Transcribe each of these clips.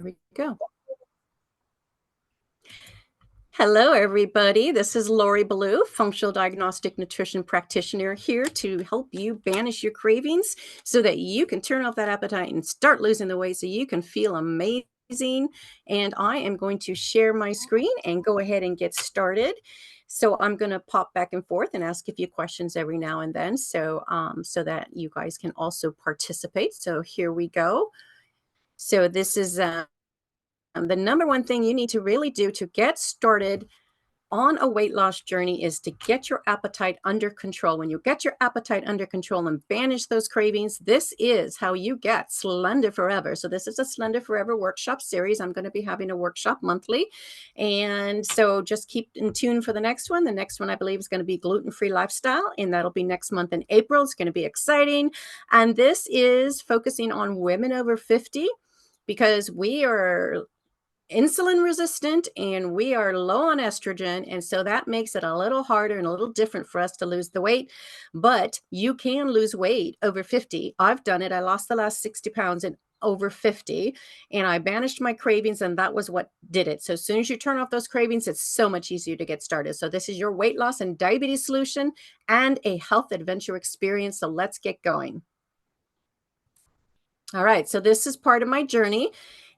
we go. Hello, everybody. This is Lori Ballou, functional diagnostic nutrition practitioner, here to help you banish your cravings so that you can turn off that appetite and start losing the weight so you can feel amazing. And I am going to share my screen and go ahead and get started. So I'm going to pop back and forth and ask a few questions every now and then so that you guys can also participate. So here we go. So this is the number one thing you need to really do to get started on a weight loss journey is to get your appetite under control. When you get your appetite under control and banish those cravings, this is how you get slender forever. So this is a slender forever workshop series. I'm going to be having a workshop monthly. And so just keep in tune for the next one. The next one I believe is going to be gluten-free lifestyle, and that'll be next month in April. It's going to be exciting. And this is focusing on women over 50 because we are insulin resistant and we are low on estrogen. And so that makes it a little harder and a little different for us to lose the weight. But you can lose weight over 50. I've done it. I lost the last 60 pounds in over 50 and I banished my cravings, and that was what did it. So as soon as you turn off those cravings, it's so much easier to get started. So this is your weight loss and diabetes solution and a health adventure experience. So let's get going. All right, so this is part of my journey.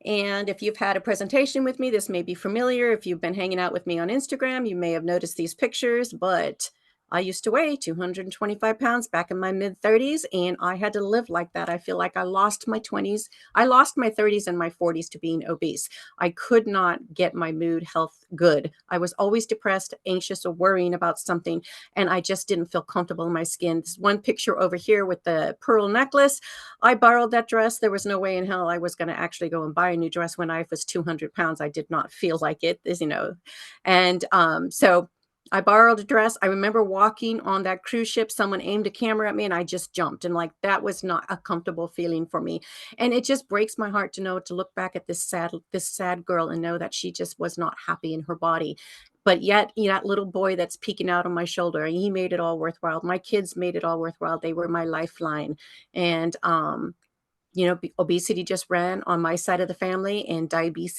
And if you've had a presentation with me, this may be familiar. If you've been hanging out with me on Instagram, you may have noticed these pictures, but I used to weigh 225 pounds back in my mid 30s, and I had to live like that. I feel like I lost my 20s. I lost my 30s and my 40s to being obese. I could not get my mood health good. I was always depressed, anxious, or worrying about something, and I just didn't feel comfortable in my skin. This one picture over here with the pearl necklace, I borrowed that dress. There was no way in hell I was going to actually go and buy a new dress when I was 200 pounds. I did not feel like it, as you know. And so I borrowed a dress. I remember walking on that cruise ship. Someone aimed a camera at me and I just jumped. And like, that was not a comfortable feeling for me. And it just breaks my heart to know, to look back at this sad girl and know that she just was not happy in her body. But yet, you know, that little boy that's peeking out on my shoulder, he made it all worthwhile. My kids made it all worthwhile. They were my lifeline. And, you know, obesity just ran on my side of the family, and diabetes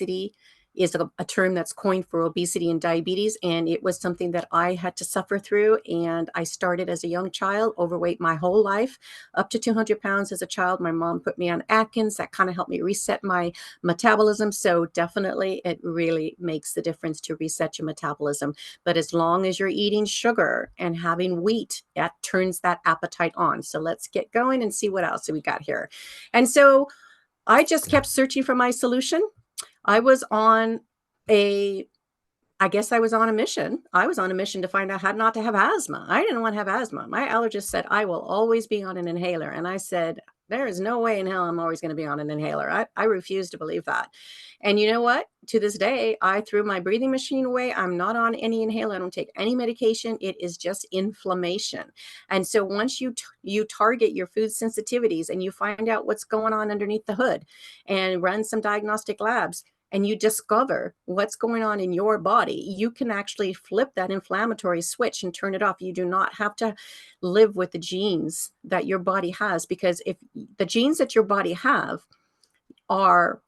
is a term that's coined for obesity and diabetes. And it was something that I had to suffer through. And I started as a young child, overweight my whole life, up to 200 pounds as a child. My mom put me on Atkins. That kind of helped me reset my metabolism. So definitely it really makes the difference to reset your metabolism. But as long as you're eating sugar and having wheat, that turns that appetite on. So let's get going and see what else we got here. And so I just kept searching for my solution. I was on a mission. I was on a mission to find out how not to have asthma. I didn't want to have asthma. My allergist said I will always be on an inhaler. And I said, there is no way in hell I'm always going to be on an inhaler. I refuse to believe that. And you know what? To this day, I threw my breathing machine away. I'm not on any inhaler. I don't take any medication. It is just inflammation. And so once you target your food sensitivities and you find out what's going on underneath the hood and run some diagnostic labs, and you discover what's going on in your body, you can actually flip that inflammatory switch and turn it off. You do not have to live with the genes that your body has, because if the genes that your body have are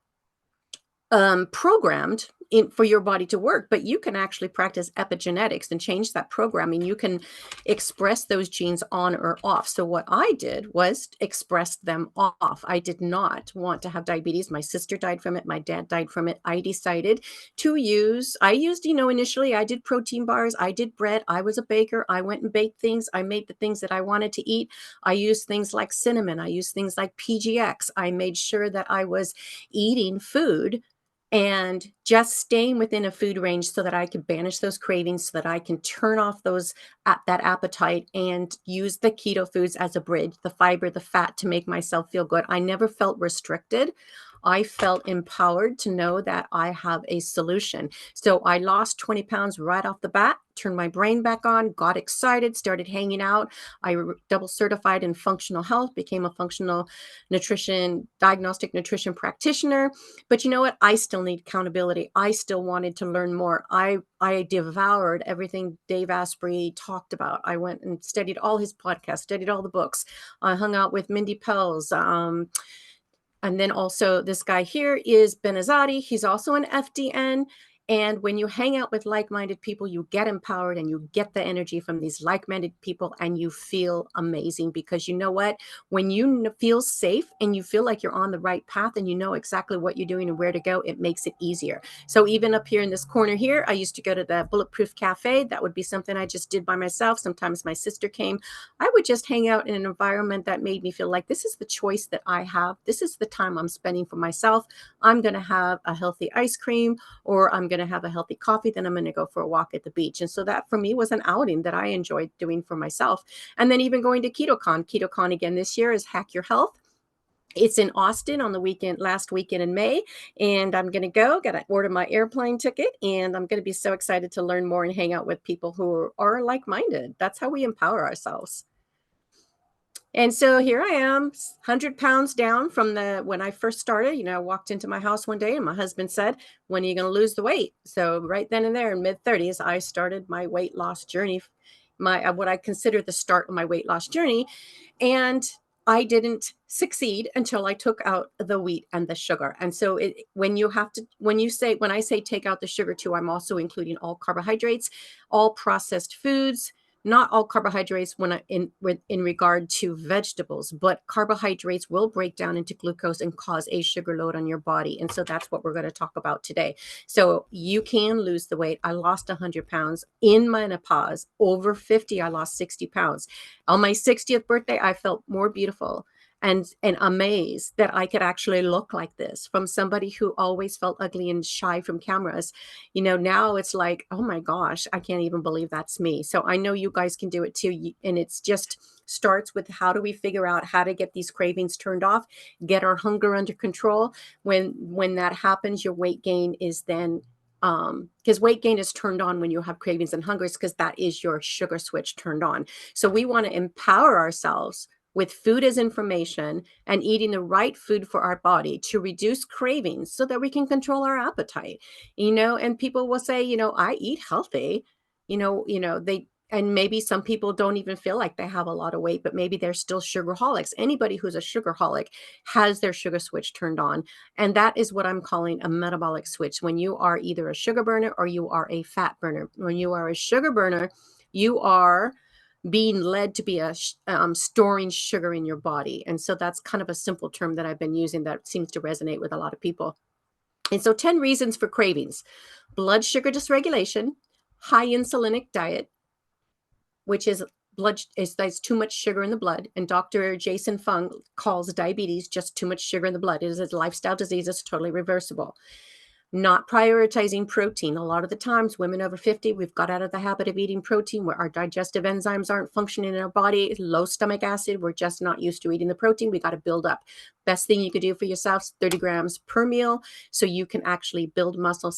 programmed for your body to work, but you can actually practice epigenetics and change that programming. You can express those genes on or off. So what I did was express them off. I did not want to have diabetes. My sister died from it. My dad died from it. I decided to initially I did protein bars. I did bread. I was a baker. I went and baked things. I made the things that I wanted to eat. I used things like cinnamon. I used things like PGX. I made sure that I was eating food and just staying within a food range so that I could banish those cravings, so that I can turn off that appetite and use the keto foods as a bridge, the fiber, the fat, to make myself feel good. I never felt restricted. I felt empowered to know that I have a solution. So I lost 20 pounds right off the bat, turned my brain back on, got excited, started hanging out. I double certified in functional health, became a functional diagnostic nutrition practitioner. But you know what? I still need accountability. I still wanted to learn more. I devoured everything Dave Asprey talked about. I went and studied all his podcasts, studied all the books. I hung out with Mindy Pels, And then also this guy here is Benazati. He's also an FDN. And when you hang out with like-minded people, you get empowered and you get the energy from these like-minded people and you feel amazing because you know what? When you feel safe and you feel like you're on the right path and you know exactly what you're doing and where to go, it makes it easier. So even up here in this corner here, I used to go to the Bulletproof Cafe. That would be something I just did by myself. Sometimes my sister came. I would just hang out in an environment that made me feel like this is the choice that I have. This is the time I'm spending for myself. I'm going to have a healthy ice cream or I'm going to have a healthy coffee. Then I'm going to go for a walk at the beach. And so that for me was an outing that I enjoyed doing for myself. And then even going to KetoCon. KetoCon again this year is Hack Your Health. It's in Austin on the weekend, last weekend in May, and I'm going to got to order my airplane ticket, and I'm going to be so excited to learn more and hang out with people who are like-minded. That's how we empower ourselves. And so here I am, 100 pounds down from when I first started. I walked into my house one day and my husband said, when are you going to lose the weight? So right then and there in mid-30s, I started my weight loss journey, what I consider the start of my weight loss journey. And I didn't succeed until I took out the wheat and the sugar. And so when I say take out the sugar too, I'm also including all carbohydrates, all processed foods, not all carbohydrates in regard to vegetables, but carbohydrates will break down into glucose and cause a sugar load on your body. And so that's what we're going to talk about today. So you can lose the weight. I lost 100 pounds in menopause. Over 50, I lost 60 pounds. On my 60th birthday, I felt more beautiful and amazed that I could actually look like this from somebody who always felt ugly and shy from cameras. Now it's like, oh my gosh, I can't even believe that's me. So I know you guys can do it too. And it's just starts with how do we figure out how to get these cravings turned off, get our hunger under control. When that happens, your weight gain is then because weight gain is turned on when you have cravings and hungers, because that is your sugar switch turned on. So we want to empower ourselves with food as information and eating the right food for our body to reduce cravings so that we can control our appetite. And people will say, I eat healthy, and maybe some people don't even feel like they have a lot of weight, but maybe they're still sugarholics. Anybody who's a sugarholic has their sugar switch turned on. And that is what I'm calling a metabolic switch. When you are either a sugar burner or you are a fat burner. When you are a sugar burner, you are being led to be storing sugar in your body. And so that's kind of a simple term that I've been using that seems to resonate with a lot of people. And so 10 reasons for cravings: blood sugar dysregulation, high insulinic diet, which is there's too much sugar in the blood. And Dr. Jason Fung calls diabetes just too much sugar in the blood. It is a lifestyle disease. It's totally reversible. Not prioritizing protein. A lot of the times, women over 50, we've got out of the habit of eating protein where our digestive enzymes aren't functioning in our body, low stomach acid. We're just not used to eating the protein. We got to build up. Best thing you could do for yourself is 30 grams per meal so you can actually build muscle,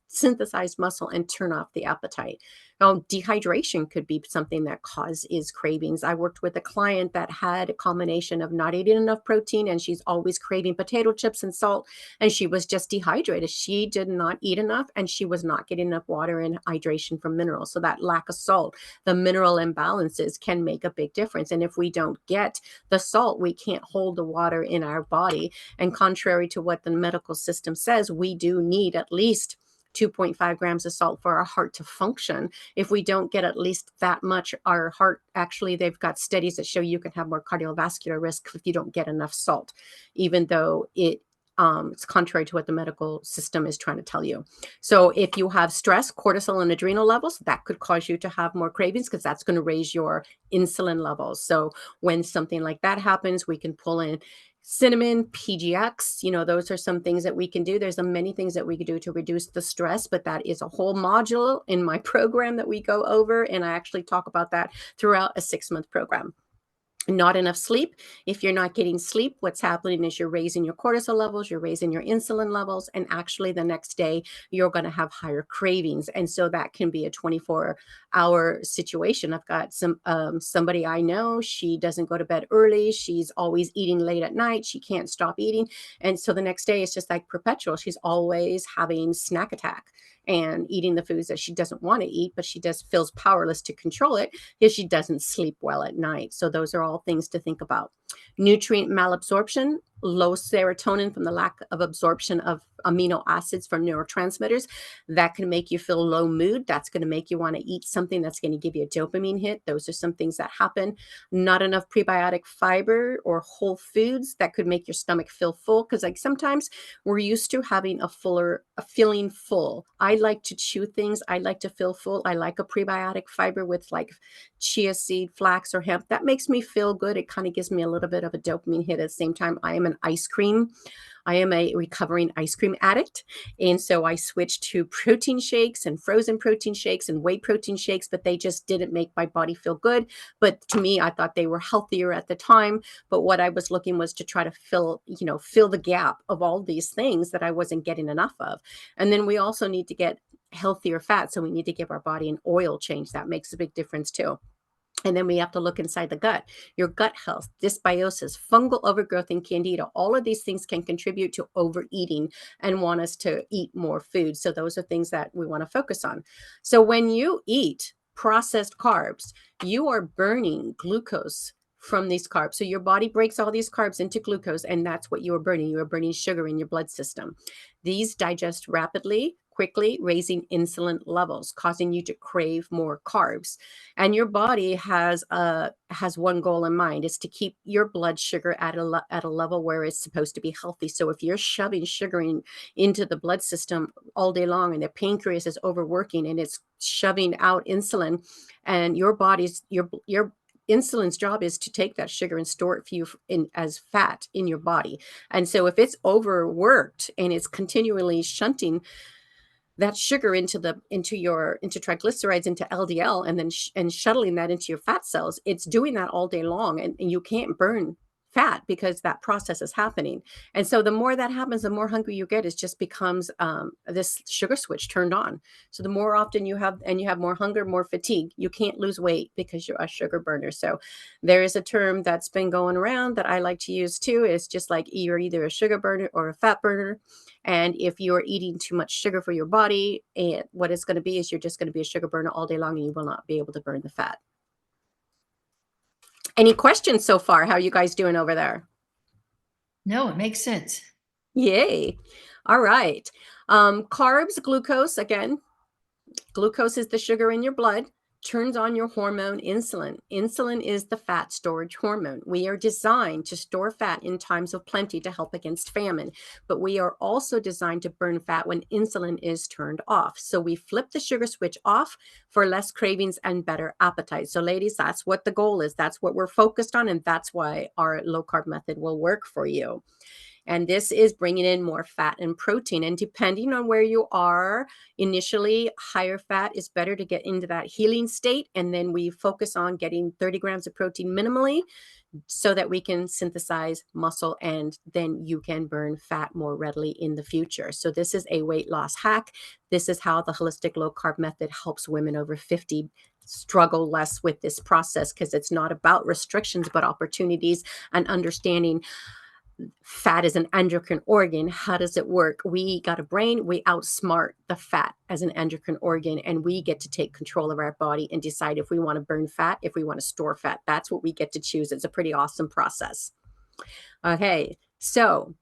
synthesize muscle, and turn off the appetite. Now, dehydration could be something that causes cravings. I worked with a client that had a combination of not eating enough protein, and she's always craving potato chips and salt, and she was just dehydrated. She did not eat enough, and she was not getting enough water and hydration from minerals. So that lack of salt, the mineral imbalances can make a big difference. And if we don't get the salt, we can't hold the water in our body. And contrary to what the medical system says, we do need at least 2.5 grams of salt for our heart to function. If we don't get at least that much, our heart, actually, they've got studies that show you can have more cardiovascular risk if you don't get enough salt, even though it's contrary to what the medical system is trying to tell you. So if you have stress, cortisol, and adrenal levels, that could cause you to have more cravings because that's going to raise your insulin levels. So when something like that happens, we can pull in cinnamon, PGX, those are some things that we can do. There's many things that we can do to reduce the stress, but that is a whole module in my program that we go over. And I actually talk about that throughout a 6-month program. Not enough sleep. If you're not getting sleep, what's happening is you're raising your cortisol levels, you're raising your insulin levels, and actually the next day you're going to have higher cravings. And so that can be a 24-hour situation. I've got somebody I know, she doesn't go to bed early. She's always eating late at night. She can't stop eating. And so the next day it's just like perpetual. She's always having snack attack and eating the foods that she doesn't want to eat, but she just feels powerless to control it because she doesn't sleep well at night. So those are all things to think about. Nutrient malabsorption. low serotonin from the lack of absorption of amino acids from neurotransmitters. That can make you feel low mood. That's going to make you want to eat something that's going to give you a dopamine hit. Those are some things that happen. Not enough prebiotic fiber or whole foods that could make your stomach feel full, because like sometimes we're used to having a feeling full. I like to chew things. I like to feel full. I like a prebiotic fiber with like chia seed, flax, or hemp. That makes me feel good. It kind of gives me a little bit of a dopamine hit. At the same time, I am a recovering ice cream addict. And so I switched to protein shakes and frozen protein shakes and whey protein shakes, but they just didn't make my body feel good. But to me, I thought they were healthier at the time. But what I was looking was to try to fill the gap of all these things that I wasn't getting enough of. And then we also need to get healthier fat. So we need to give our body an oil change. That makes a big difference too. And then we have to look inside the gut, your gut health, dysbiosis, fungal overgrowth, and candida. All of these things can contribute to overeating and want us to eat more food. So those are things that we want to focus on. So when you eat processed carbs, you are burning glucose from these carbs. So your body breaks all these carbs into glucose, and that's what you are burning. You are burning sugar in your blood system. These digest rapidly, quickly, raising insulin levels, causing you to crave more carbs. And your body has one goal in mind, is to keep your blood sugar at a level where it's supposed to be healthy. So if you're shoving sugar into the blood system all day long, and the pancreas is overworking and it's shoving out insulin, and your insulin's job is to take that sugar and store it for you as fat in your body. And so if it's overworked and it's continually shunting that sugar into triglycerides, into LDL, and then and shuttling that into your fat cells, it's doing that all day long, and you can't burn fat because that process is happening. And so the more that happens, the more hungry you get. It just becomes this sugar switch turned on. So the more often you have more hunger, more fatigue, you can't lose weight because you're a sugar burner. So there is a term that's been going around that I like to use too. It's just like you're either a sugar burner or a fat burner. And if you're eating too much sugar for your body, and what it's going to be is you're just going to be a sugar burner all day long, and you will not be able to burn the fat. Any questions so far? How are you guys doing over there? No, it makes sense. Yay. All right. Carbs, glucose, again, glucose is the sugar in your blood, turns on your hormone insulin. Insulin is the fat storage hormone. We are designed to store fat in times of plenty to help against famine, but we are also designed to burn fat when insulin is turned off. So we flip the sugar switch off for less cravings and better appetite. So ladies, that's what the goal is. That's what we're focused on, and that's why our low carb method will work for you. And this is bringing in more fat and protein. And depending on where you are, initially, higher fat is better to get into that healing state. And then we focus on getting 30 grams of protein minimally so that we can synthesize muscle, and then you can burn fat more readily in the future. So this is a weight loss hack. This is how the Holistic Low Carb Method helps women over 50 struggle less with this process, because it's not about restrictions, but opportunities and understanding fat is an endocrine organ. How does it work? We got a brain. We outsmart the fat as an endocrine organ, and we get to take control of our body and decide if we want to burn fat, if we want to store fat. That's what we get to choose. It's a pretty awesome process. Okay, so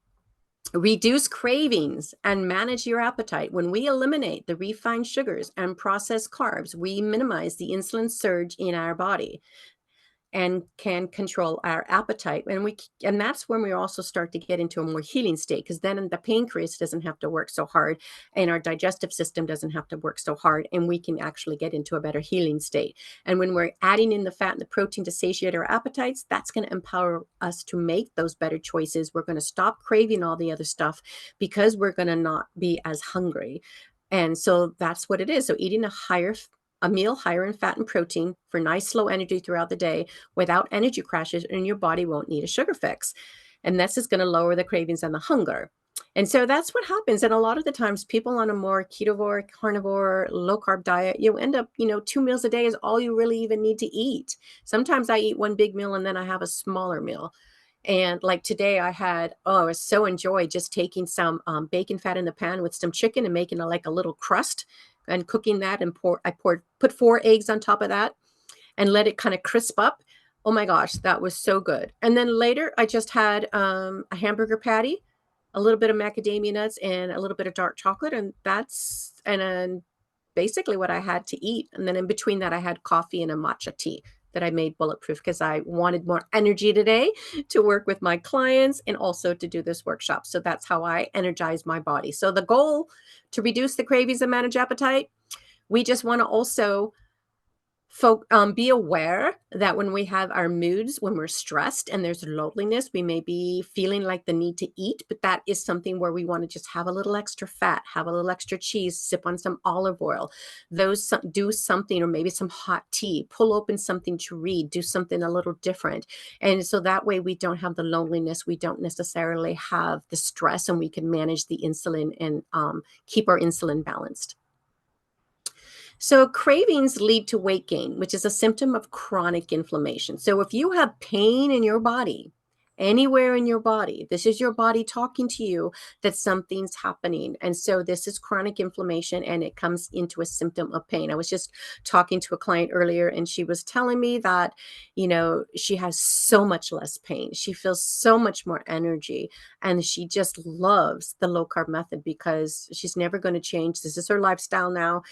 reduce cravings and manage your appetite. When we eliminate the refined sugars and processed carbs, we minimize the insulin surge in our body and can control our appetite. And that's when we also start to get into a more healing state, because then the pancreas doesn't have to work so hard, and our digestive system doesn't have to work so hard, and we can actually get into a better healing state. And when we're adding in the fat and the protein to satiate our appetites, that's going to empower us to make those better choices. We're going to stop craving all the other stuff because we're going to not be as hungry. And so that's what it is. So eating a meal higher in fat and protein for nice slow energy throughout the day without energy crashes, and your body won't need a sugar fix. And this is going to lower the cravings and the hunger. And so that's what happens. And a lot of the times people on a more ketovore, carnivore, low carb diet, you end up, 2 meals a day is all you really even need to eat. Sometimes I eat one big meal and then I have a smaller meal. And like today I was so enjoyed just taking some bacon fat in the pan with some chicken and making like a little crust and cooking that, and put 4 eggs on top of that and let it kind of crisp up. Oh my gosh, that was so good. And then later, I just had a hamburger patty, a little bit of macadamia nuts, and a little bit of dark chocolate, and that's and then basically what I had to eat. And then in between that, I had coffee and a matcha tea that I made bulletproof because I wanted more energy today to work with my clients and also to do this workshop. So that's how I energize my body. So the goal to reduce the cravings and manage appetite, we just want to also be aware that when we have our moods, when we're stressed and there's loneliness, we may be feeling like the need to eat, but that is something where we want to just have a little extra fat, have a little extra cheese, sip on some olive oil, do something, or maybe some hot tea, pull open something to read, do something a little different. And so that way we don't have the loneliness, we don't necessarily have the stress, and we can manage the insulin and keep our insulin balanced. So, cravings lead to weight gain, which is a symptom of chronic inflammation. So, if you have pain in your body, anywhere in your body, this is your body talking to you that something's happening. And so, this is chronic inflammation and it comes into a symptom of pain. I was just talking to a client earlier and she was telling me that, she has so much less pain. She feels so much more energy and she just loves the low carb method because she's never going to change. This is her lifestyle now,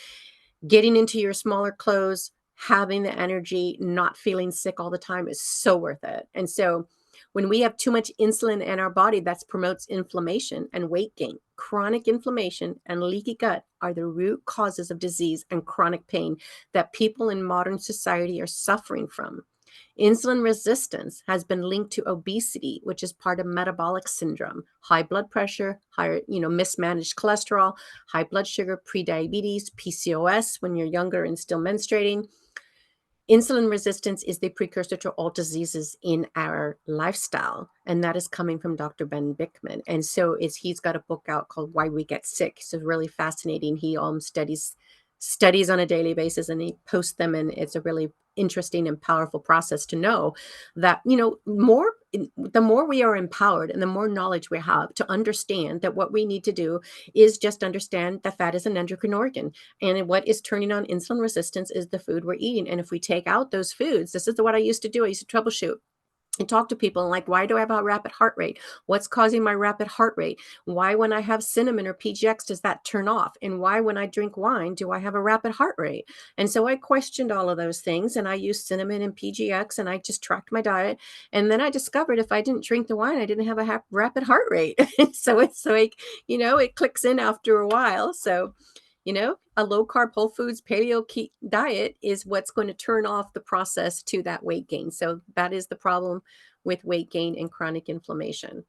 getting into your smaller clothes, having the energy, not feeling sick all the time is so worth it. And so when we have too much insulin in our body, that promotes inflammation and weight gain. Chronic inflammation and leaky gut are the root causes of disease and chronic pain that people in modern society are suffering from. Insulin resistance has been linked to obesity, which is part of metabolic syndrome, high blood pressure, higher, mismanaged cholesterol, high blood sugar, prediabetes, PCOS when you're younger and still menstruating. Insulin resistance is the precursor to all diseases in our lifestyle, and that is coming from Dr. Ben Bickman. And so he's got a book out called Why We Get Sick. So really fascinating. He studies on a daily basis and he posts them, and it's a really interesting and powerful process to know that the more we are empowered and the more knowledge we have to understand that what we need to do is just understand that fat is an endocrine organ, and what is turning on insulin resistance is the food we're eating. And if we take out those foods, this is what I used to do. I used to troubleshoot and talk to people and like, why do I have a rapid heart rate? What's causing my rapid heart rate? Why, when I have cinnamon or PGX, does that turn off? And why, when I drink wine, do I have a rapid heart rate? And so I questioned all of those things and I used cinnamon and PGX and I just tracked my diet. And then I discovered if I didn't drink the wine, I didn't have a rapid heart rate. So it's like, it clicks in after a while. So a low carb, whole foods, paleo diet is what's going to turn off the process to that weight gain. So that is the problem with weight gain and chronic inflammation.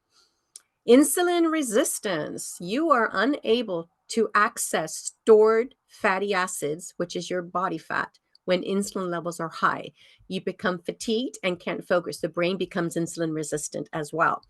Insulin resistance. You are unable to access stored fatty acids, which is your body fat, when insulin levels are high. You become fatigued and can't focus. The brain becomes insulin resistant as well.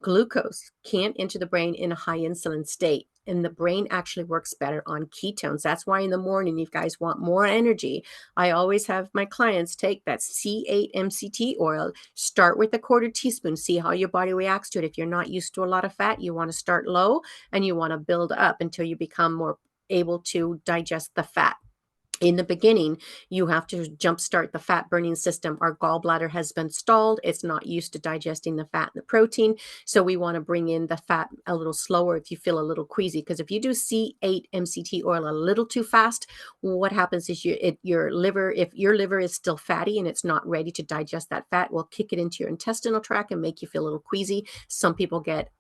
Glucose can't enter the brain in a high insulin state, and the brain actually works better on ketones. That's why in the morning, you guys want more energy. I always have my clients take that C8 MCT oil, start with a quarter teaspoon, see how your body reacts to it. If you're not used to a lot of fat, you want to start low and you want to build up until you become more able to digest the fat. In the beginning, you have to jumpstart the fat burning system. Our gallbladder has been stalled. It's not used to digesting the fat and the protein. So we want to bring in the fat a little slower if you feel a little queasy. Because if you do C8 MCT oil a little too fast, what happens is if your liver is still fatty and it's not ready to digest that fat, will kick it into your intestinal tract and make you feel a little queasy. Some people get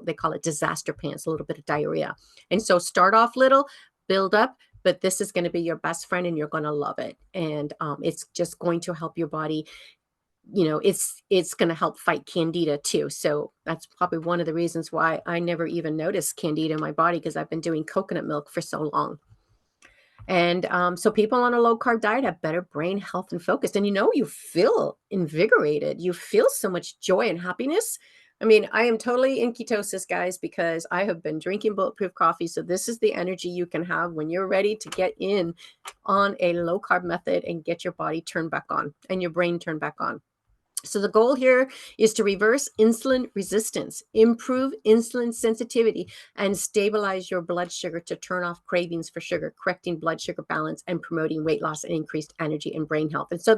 they call it disaster pants, a little bit of diarrhea. And so start off little, build up, but this is going to be your best friend and you're going to love it. And it's just going to help your body. It's going to help fight candida too. So that's probably one of the reasons why I never even noticed candida in my body, because I've been doing coconut milk for so long. And so people on a low carb diet have better brain health and focus. And you feel invigorated. You feel so much joy and happiness. I mean, I am totally in ketosis, guys, because I have been drinking bulletproof coffee. So this is the energy you can have when you're ready to get in on a low carb method and get your body turned back on and your brain turned back on. So the goal here is to reverse insulin resistance, improve insulin sensitivity, and stabilize your blood sugar to turn off cravings for sugar, correcting blood sugar balance and promoting weight loss and increased energy and brain health. And so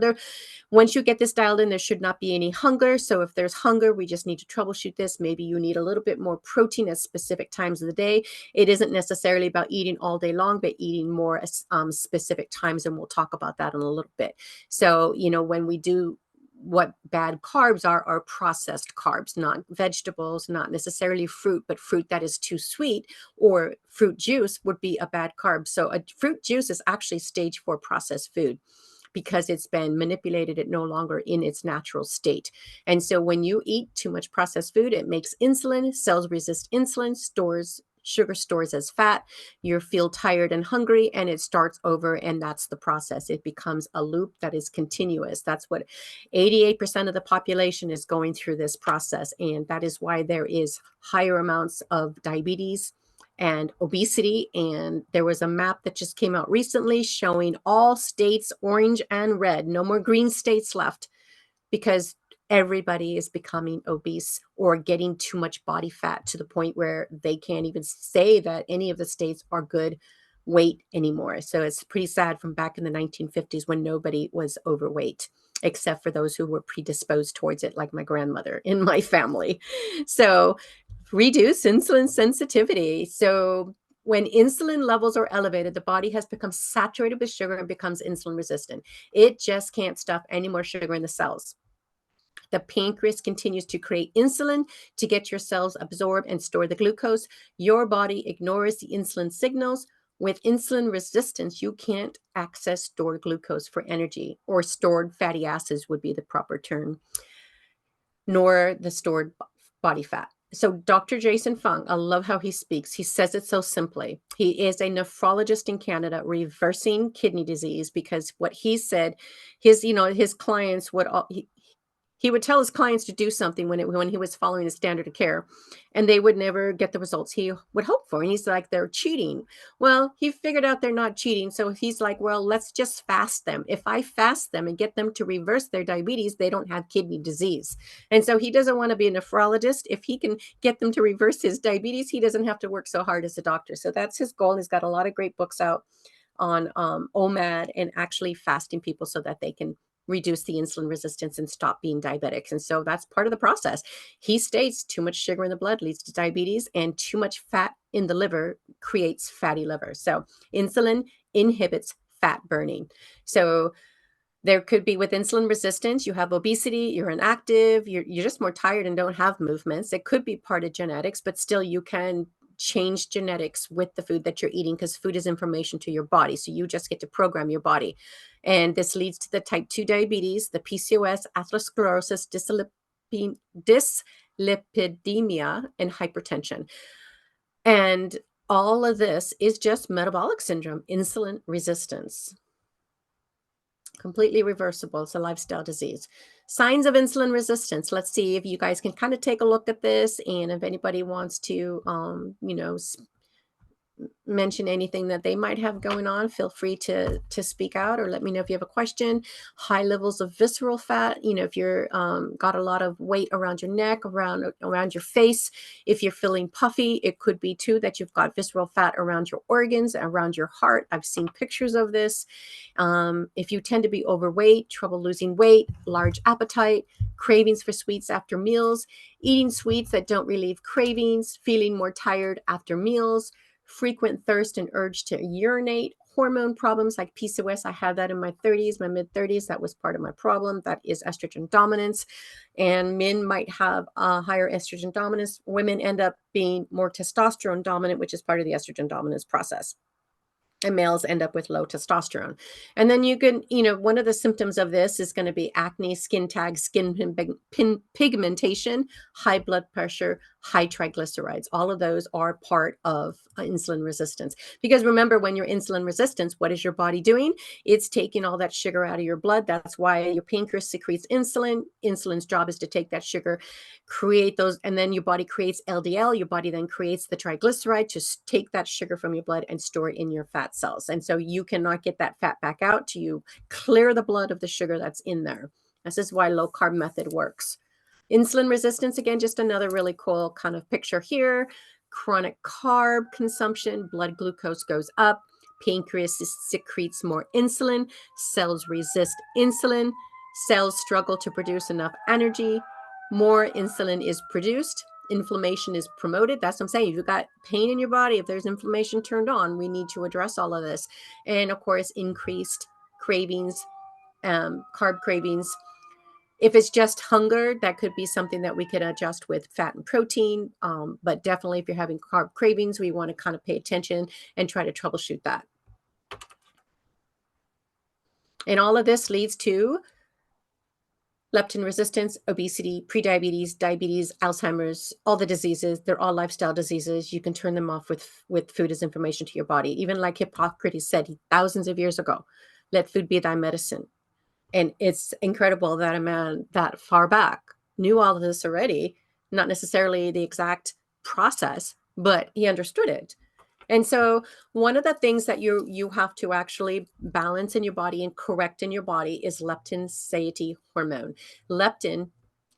once you get this dialed in, there should not be any hunger. So if there's hunger, we just need to troubleshoot this. Maybe you need a little bit more protein at specific times of the day. It isn't necessarily about eating all day long, but eating more specific times. And we'll talk about that in a little bit. So, when we do, what bad carbs are processed carbs, not vegetables, not necessarily fruit, but fruit that is too sweet, or fruit juice would be a bad carb. So a fruit juice is actually stage 4 processed food because it's been manipulated, it no longer in its natural state. And so when you eat too much processed food, it makes insulin, cells resist insulin, sugar stores as fat, you feel tired and hungry, and it starts over, and that's the process. It becomes a loop that is continuous. That's what 88% of the population is going through this process, and that is why there is higher amounts of diabetes and obesity. And there was a map that just came out recently showing all states orange and red, no more green states left, because everybody is becoming obese or getting too much body fat to the point where they can't even say that any of the states are good weight anymore. So it's pretty sad, from back in the 1950s when nobody was overweight except for those who were predisposed towards it, like my grandmother in my family. So reduce insulin sensitivity. So when insulin levels are elevated, the body has become saturated with sugar and becomes insulin resistant. It just can't stuff any more sugar in the cells. The pancreas continues to create insulin to get your cells absorb and store the glucose. Your body ignores the insulin signals. With insulin resistance, you can't access stored glucose for energy, or stored fatty acids would be the proper term, nor the stored body fat. So Dr. Jason Fung, I love how he speaks. He says it so simply. He is a nephrologist in Canada reversing kidney disease, because what he said, his clients would all, he would tell his clients to do something when he was following the standard of care, and they would never get the results he would hope for. And he's like, they're cheating. Well, he figured out they're not cheating. So he's like, well, let's just fast them. If I fast them and get them to reverse their diabetes, they don't have kidney disease. And so he doesn't want to be a nephrologist. If he can get them to reverse his diabetes, he doesn't have to work so hard as a doctor. So that's his goal. He's got a lot of great books out on OMAD and actually fasting people so that they can reduce the insulin resistance and stop being diabetic. And so that's part of the process. He states too much sugar in the blood leads to diabetes, and too much fat in the liver creates fatty liver. So insulin inhibits fat burning. So there could be, with insulin resistance, you have obesity, you're inactive, you're just more tired and don't have movements. It could be part of genetics, but still you can change genetics with the food that you're eating, because food is information to your body. So you just get to program your body. And this leads to the type 2 diabetes, the PCOS, atherosclerosis, dyslipidemia, and hypertension. And all of this is just metabolic syndrome, insulin resistance. Completely reversible. It's a lifestyle disease. Signs of insulin resistance. Let's see if you guys can kind of take a look at this, and if anybody wants to, mention anything that they might have going on, feel free to speak out, or let me know if you have a question. High levels of visceral fat. If you're got a lot of weight around your neck, around your face, if you're feeling puffy, it could be too that you've got visceral fat around your organs, around your heart. I've seen pictures of this. If you tend to be overweight, trouble losing weight, large appetite, cravings for sweets after meals, eating sweets that don't relieve cravings, feeling more tired after meals, frequent thirst and urge to urinate, hormone problems like PCOS. I had that in my mid 30s. That was part of my problem. That is estrogen dominance. And men might have a higher estrogen dominance. Women end up being more testosterone dominant, which is part of the estrogen dominance process. And males end up with low testosterone. And then you can, one of the symptoms of this is going to be acne, skin tags, skin pigmentation, high blood pressure, high triglycerides. All of those are part of insulin resistance. Because remember, when you're insulin resistant, what is your body doing? It's taking all that sugar out of your blood. That's why your pancreas secretes insulin. Insulin's job is to take that sugar, create those, and then your body creates LDL. Your body then creates the triglyceride to take that sugar from your blood and store it in your fat cells. And so you cannot get that fat back out till you clear the blood of the sugar that's in there. This is why low carb method works. Insulin resistance, again, just another really cool kind of picture here. Chronic carb consumption, blood glucose goes up, pancreas secretes more insulin, cells resist insulin, cells struggle to produce enough energy, more insulin is produced, inflammation is promoted. That's what I'm saying. If you've got pain in your body, if there's inflammation turned on, we need to address all of this. And of course, increased cravings, carb cravings. If it's just hunger, that could be something that we could adjust with fat and protein. But definitely if you're having carb cravings, we want to kind of pay attention and try to troubleshoot that. And all of this leads to leptin resistance, obesity, prediabetes, diabetes, Alzheimer's, all the diseases. They're all lifestyle diseases. You can turn them off with food as information to your body. Even like Hippocrates said thousands of years ago, let food be thy medicine. And it's incredible that a man that far back knew all of this already, not necessarily the exact process, but he understood it. And so one of the things that you have to actually balance in your body and correct in your body is leptin satiety hormone. Leptin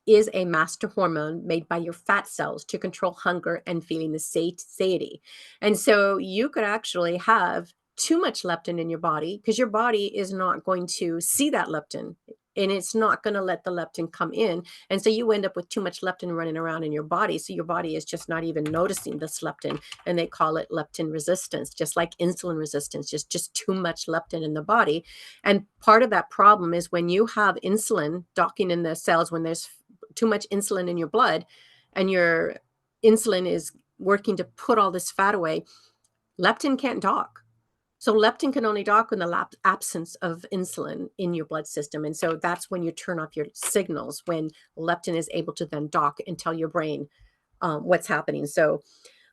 is a master hormone made by your fat cells to control hunger and feeling the satiety. And so you could actually have too much leptin in your body because your body is not going to see that leptin and it's not going to let the leptin come in. And so you end up with too much leptin running around in your body. So your body is just not even noticing this leptin, and they call it leptin resistance, just like insulin resistance, just too much leptin in the body. And part of that problem is when you have insulin docking in the cells, when there's too much insulin in your blood and your insulin is working to put all this fat away, leptin can't dock. So leptin can only dock in the absence of insulin in your blood system. And so that's when you turn off your signals, when leptin is able to then dock and tell your brain what's happening. So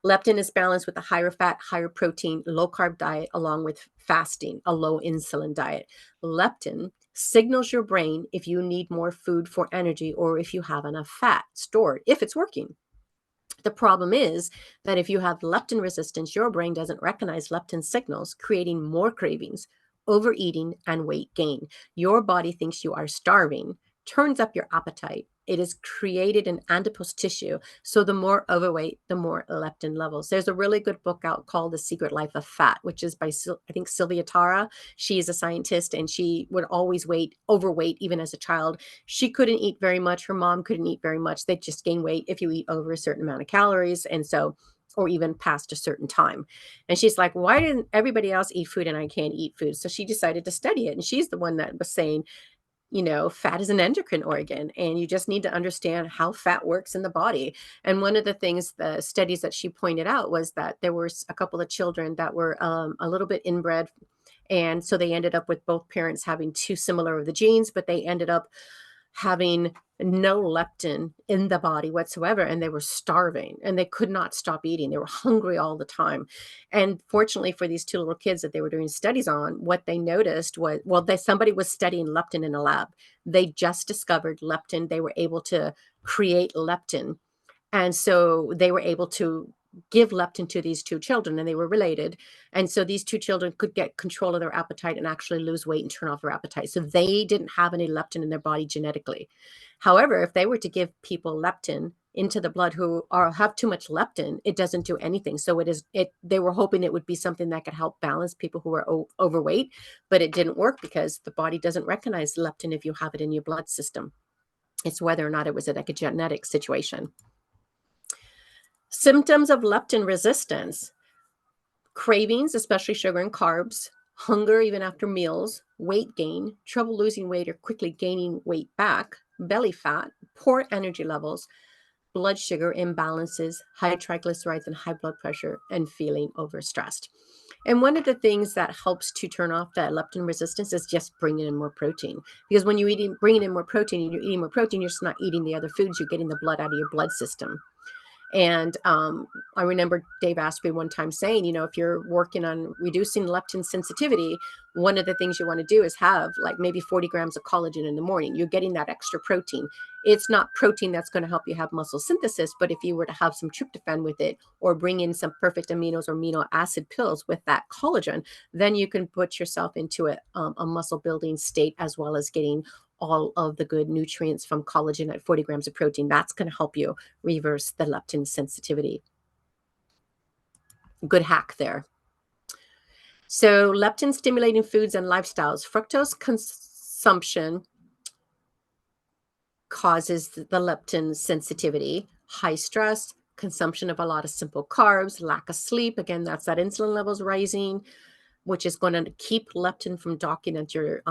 leptin is balanced with a higher fat, higher protein, low carb diet, along with fasting, a low insulin diet. Leptin signals your brain if you need more food for energy or if you have enough fat stored, if it's working. The problem is that if you have leptin resistance, your brain doesn't recognize leptin signals, creating more cravings, overeating, and weight gain. Your body thinks you are starving, turns up your appetite. It is created in adipose tissue. So the more overweight, the more leptin levels. There's a really good book out called The Secret Life of Fat, which is by, I think, Sylvia Tara. She is a scientist and she would always overweight even as a child. She couldn't eat very much. Her mom couldn't eat very much. They just gain weight if you eat over a certain amount of calories. And so, or even past a certain time. And she's like, why didn't everybody else eat food and I can't eat food? So she decided to study it. And she's the one that was saying, fat is an endocrine organ, and you just need to understand how fat works in the body. And one of the things, the studies that she pointed out was that there were a couple of children that were a little bit inbred. And so they ended up with both parents having too similar of the genes, but they ended up having no leptin in the body whatsoever. And they were starving and they could not stop eating. They were hungry all the time. And fortunately for these two little kids that they were doing studies on, what they noticed was, somebody was studying leptin in a lab. They just discovered leptin. They were able to create leptin. And so they were able to give leptin to these two children, and they were related. And so these two children could get control of their appetite and actually lose weight and turn off their appetite. So they didn't have any leptin in their body genetically. However, if they were to give people leptin into the blood who have too much leptin, it doesn't do anything. So they were hoping it would be something that could help balance people who are overweight, but it didn't work because the body doesn't recognize leptin if you have it in your blood system. It's whether or not it was like a genetic situation. Symptoms of leptin resistance: cravings, especially sugar and carbs, hunger even after meals, weight gain, trouble losing weight or quickly gaining weight back, belly fat, poor energy levels, blood sugar imbalances, high triglycerides and high blood pressure, and feeling overstressed. And one of the things that helps to turn off that leptin resistance is just bringing in more protein. Because when you're bringing in more protein and you're eating more protein, you're just not eating the other foods. You're getting the blood out of your blood system. And I remember Dave Asprey one time saying, if you're working on reducing leptin sensitivity, one of the things you want to do is have like maybe 40 grams of collagen in the morning. You're getting that extra protein. It's not protein that's going to help you have muscle synthesis, but if you were to have some tryptophan with it or bring in some perfect aminos or amino acid pills with that collagen, then you can put yourself into a muscle building state as well as getting all of the good nutrients from collagen at 40 grams of protein. That's going to help you reverse the leptin sensitivity. Good hack there. So leptin stimulating foods and lifestyles. Fructose consumption causes the leptin sensitivity, high stress, consumption of a lot of simple carbs, lack of sleep. Again, that's that insulin levels rising, which is going to keep leptin from docking at your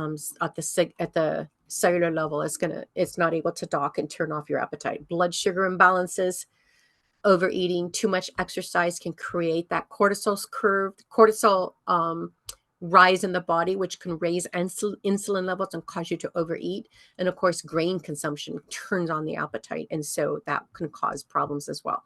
at the cellular level. It's not able to dock and turn off your appetite. Blood sugar imbalances, overeating, too much exercise can create that cortisol rise in the body, which can raise insulin levels and cause you to overeat. And of course, grain consumption turns on the appetite. And so that can cause problems as well.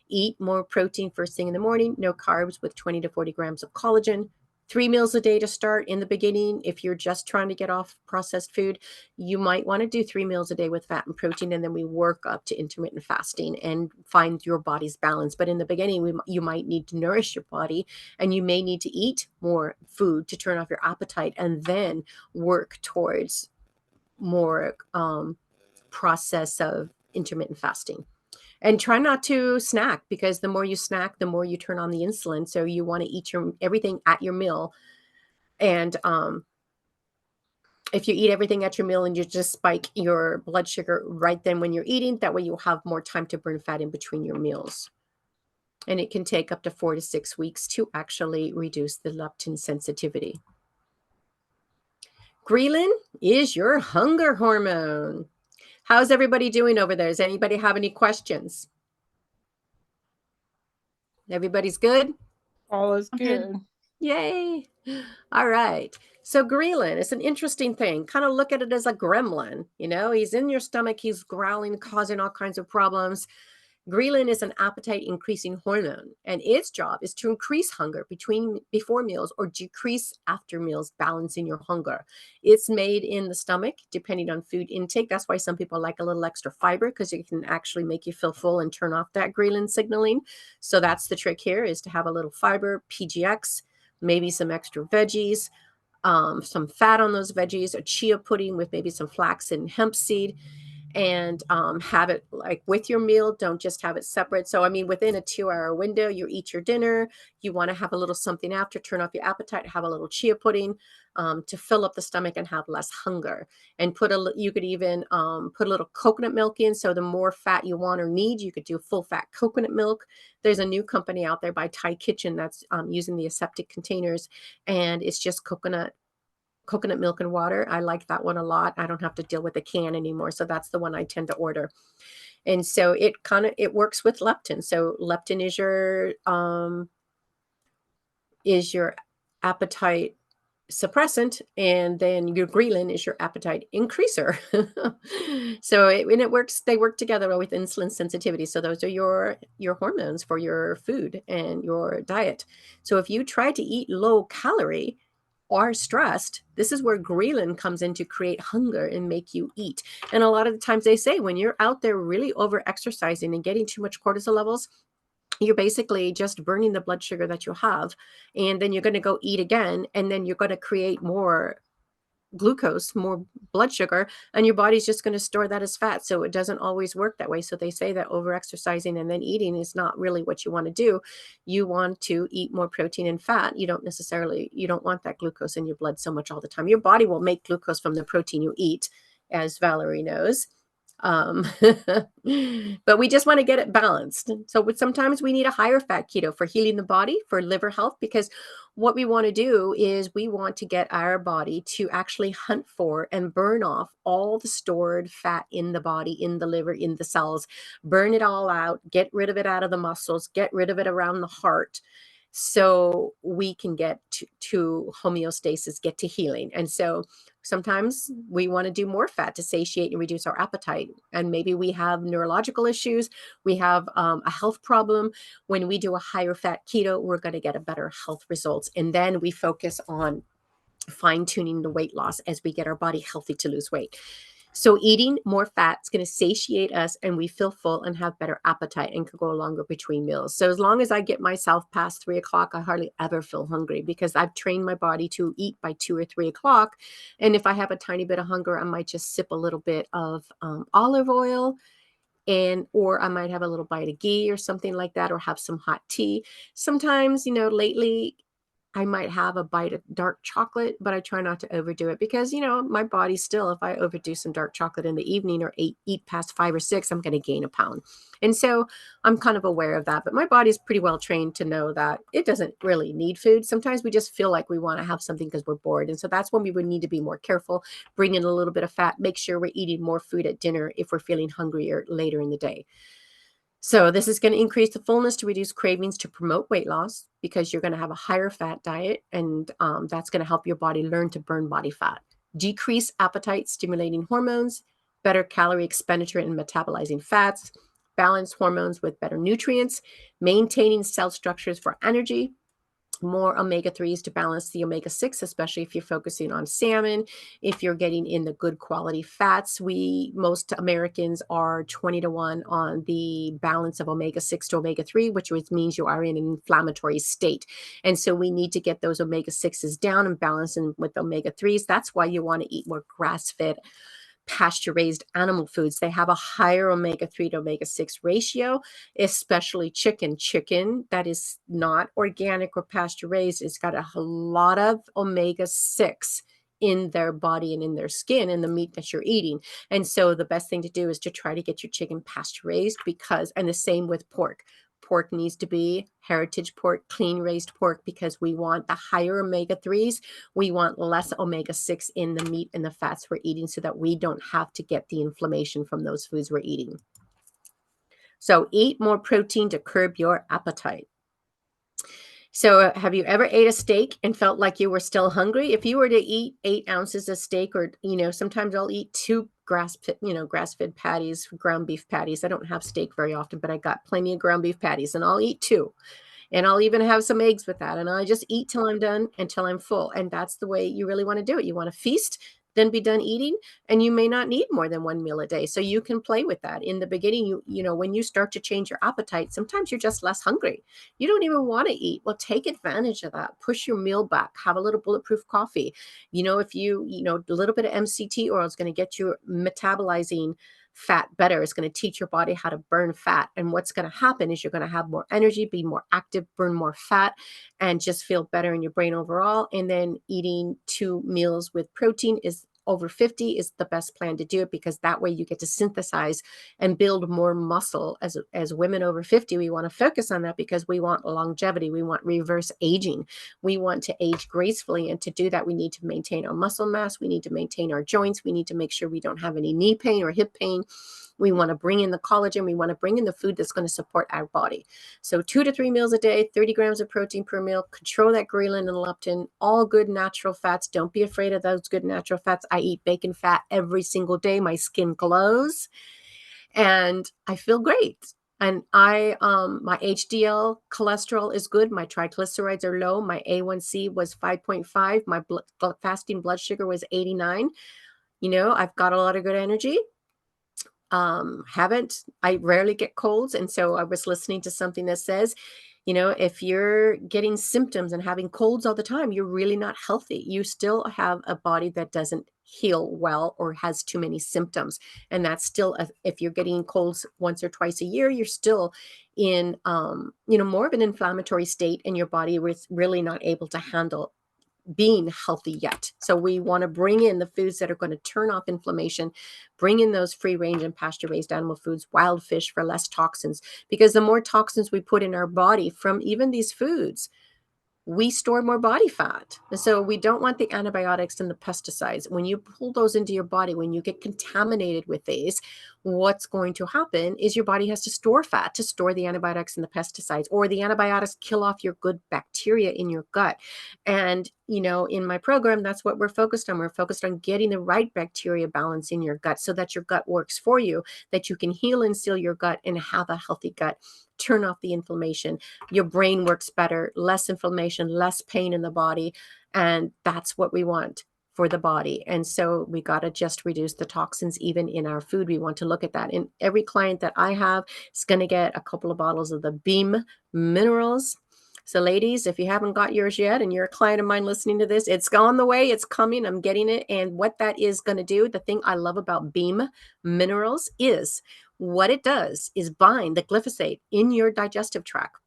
Eat more protein first thing in the morning, no carbs with 20 to 40 grams of collagen. 3 meals a day to start in the beginning. If you're just trying to get off processed food, you might want to do 3 meals a day with fat and protein, and then we work up to intermittent fasting and find your body's balance. But in the beginning, you might need to nourish your body, and you may need to eat more food to turn off your appetite, and then work towards more process of intermittent fasting. And try not to snack, because the more you snack, the more you turn on the insulin. So you want to eat everything at your meal. And if you eat everything at your meal and you just spike your blood sugar right then when you're eating, that way you'll have more time to burn fat in between your meals. And it can take up to 4 to 6 weeks to actually reduce the leptin sensitivity. Ghrelin is your hunger hormone. How's everybody doing over there? Does anybody have any questions? Everybody's good? All is Okay. good. Yay. All right. So ghrelin is an interesting thing. Kind of look at it as a gremlin. He's in your stomach. He's growling, causing all kinds of problems. Ghrelin is an appetite increasing hormone, and its job is to increase hunger before meals or decrease after meals, balancing your hunger. It's made in the stomach, depending on food intake. That's why some people like a little extra fiber, because it can actually make you feel full and turn off that ghrelin signaling. So that's the trick here, is to have a little fiber, PGX, maybe some extra veggies, some fat on those veggies, a chia pudding with maybe some flax and hemp seed, and have it like with your meal. Don't just have it separate. So, within a 2-hour window, you eat your dinner, you want to have a little something after, turn off your appetite, have a little chia pudding to fill up the stomach and have less hunger. And you could even put a little coconut milk in. So the more fat you want or need, you could do full fat coconut milk. There's a new company out there by Thai Kitchen that's using the aseptic containers, and it's just coconut milk and water. I like that one a lot. I don't have to deal with the can anymore. So that's the one I tend to order. And so it works with leptin. So leptin is your appetite suppressant, and then your ghrelin is your appetite increaser. So it works. They work together with insulin sensitivity. So those are your hormones for your food and your diet. So if you try to eat low calorie, are stressed, this is where ghrelin comes in to create hunger and make you eat. And a lot of the times they say when you're out there really over exercising and getting too much cortisol levels, you're basically just burning the blood sugar that you have. And then you're going to go eat again. And then you're going to create more glucose, more blood sugar, and your body's just going to store that as fat. So it doesn't always work that way. So they say that over exercising and then eating is not really what you want to do. You want to eat more protein and fat. You don't want that glucose in your blood so much all the time. Your body will make glucose from the protein you eat, as Valerie knows. But we just want to get it balanced. So sometimes we need a higher fat keto for healing the body, for liver health, because what we want to do is we want to get our body to actually hunt for and burn off all the stored fat in the body, in the liver, in the cells, burn it all out, get rid of it out of the muscles, get rid of it around the heart, so we can get to homeostasis, get to healing. And so sometimes we want to do more fat to satiate and reduce our appetite. And maybe we have neurological issues. We have a health problem. When we do a higher fat keto, we're going to get a better health results. And then we focus on fine tuning the weight loss as we get our body healthy to lose weight. So eating more fat is going to satiate us and we feel full and have better appetite and can go longer between meals. So as long as I get myself past 3 o'clock, I hardly ever feel hungry because I've trained my body to eat by 2 or 3 o'clock. And if I have a tiny bit of hunger, I might just sip a little bit of olive oil, and or I might have a little bite of ghee or something like that, or have some hot tea. Sometimes, lately I might have a bite of dark chocolate, but I try not to overdo it because, my body still, if I overdo some dark chocolate in the evening or eat past 5 or 6, I'm going to gain a pound. And so I'm kind of aware of that, but my body's pretty well trained to know that it doesn't really need food. Sometimes we just feel like we want to have something because we're bored. And so that's when we would need to be more careful, bring in a little bit of fat, make sure we're eating more food at dinner if we're feeling hungrier later in the day. So this is going to increase the fullness to reduce cravings to promote weight loss because you're going to have a higher fat diet, and that's going to help your body learn to burn body fat. Decrease appetite stimulating hormones, better calorie expenditure in metabolizing fats, balance hormones with better nutrients, maintaining cell structures for energy, more omega-3s to balance the omega-6, especially if you're focusing on salmon, if you're getting in the good quality fats. Most Americans are 20-1 on the balance of omega-6 to omega-3, which means you are in an inflammatory state. And so we need to get those omega-6s down and balance them with omega-3s. That's why you want to eat more grass-fed, pasture-raised animal foods. They have a higher omega-3 to omega-6 ratio, especially chicken. Chicken that is not organic or pasture-raised, it's got a lot of omega-6 in their body and in their skin and the meat that you're eating. And so the best thing to do is to try to get your chicken pasture-raised, and the same with pork. Pork needs to be heritage pork, clean raised pork, because we want the higher omega-3s. We want less omega-6 in the meat and the fats we're eating so that we don't have to get the inflammation from those foods we're eating. So eat more protein to curb your appetite. So have you ever ate a steak and felt like you were still hungry? If you were to eat 8 ounces of steak, or, sometimes I'll eat two grass-fed patties, ground beef patties. I don't have steak very often, but I got plenty of ground beef patties and I'll eat two. And I'll even have some eggs with that. And I just eat till I'm done, until I'm full. And that's the way you really want to do it. You want to feast, then be done eating. And you may not need more than one meal a day. So you can play with that. In the beginning, when you start to change your appetite, sometimes you're just less hungry. You don't even want to eat. Well, take advantage of that. Push your meal back. Have a little bulletproof coffee. If a little bit of MCT oil is going to get you metabolizing fat better. It's going to teach your body how to burn fat. And what's going to happen is you're going to have more energy, be more active, burn more fat, and just feel better in your brain overall. And then eating 2 meals with protein is over 50 is the best plan to do it, because that way you get to synthesize and build more muscle. As women over 50, we want to focus on that because we want longevity. We want reverse aging. We want to age gracefully. And to do that, we need to maintain our muscle mass. We need to maintain our joints. We need to make sure we don't have any knee pain or hip pain. We want to bring in the collagen. We want to bring in the food that's going to support our body. So 2 to 3 meals a day, 30 grams of protein per meal, control that ghrelin and leptin, all good natural fats. Don't be afraid of those good natural fats. I eat bacon fat every single day. My skin glows and I feel great. And my HDL cholesterol is good. My triglycerides are low. My A1C was 5.5. My fasting blood sugar was 89. I've got a lot of good energy. I rarely get colds. And so I was listening to something that says, if you're getting symptoms and having colds all the time, you're really not healthy. You still have a body that doesn't heal well or has too many symptoms. And that's still, if you're getting colds once or twice a year, you're still in, more of an inflammatory state, and your body is really not able to handle being healthy yet. So we want to bring in the foods that are going to turn off inflammation, bring in those free range and pasture raised animal foods, wild fish for less toxins, because the more toxins we put in our body from even these foods, we store more body fat. And so we don't want the antibiotics and the pesticides. When you pull those into your body, when you get contaminated with these, what's going to happen is your body has to store fat to store the antibiotics and the pesticides, or the antibiotics kill off your good bacteria in your gut. And, in my program, that's what we're focused on. We're focused on getting the right bacteria balance in your gut so that your gut works for you, that you can heal and seal your gut and have a healthy gut, turn off the inflammation. Your brain works better, less inflammation, less pain in the body. And that's what we want. for the body. And so we got to just reduce the toxins even in our food. We want to look at that. And every client that I have is going to get a couple of bottles of the Beam minerals. So ladies, if you haven't got yours yet and you're a client of mine listening to this, it's on the way, it's coming, I'm getting it. And what that is going to do, the thing I love about Beam minerals is what it does is bind the glyphosate in your digestive tract,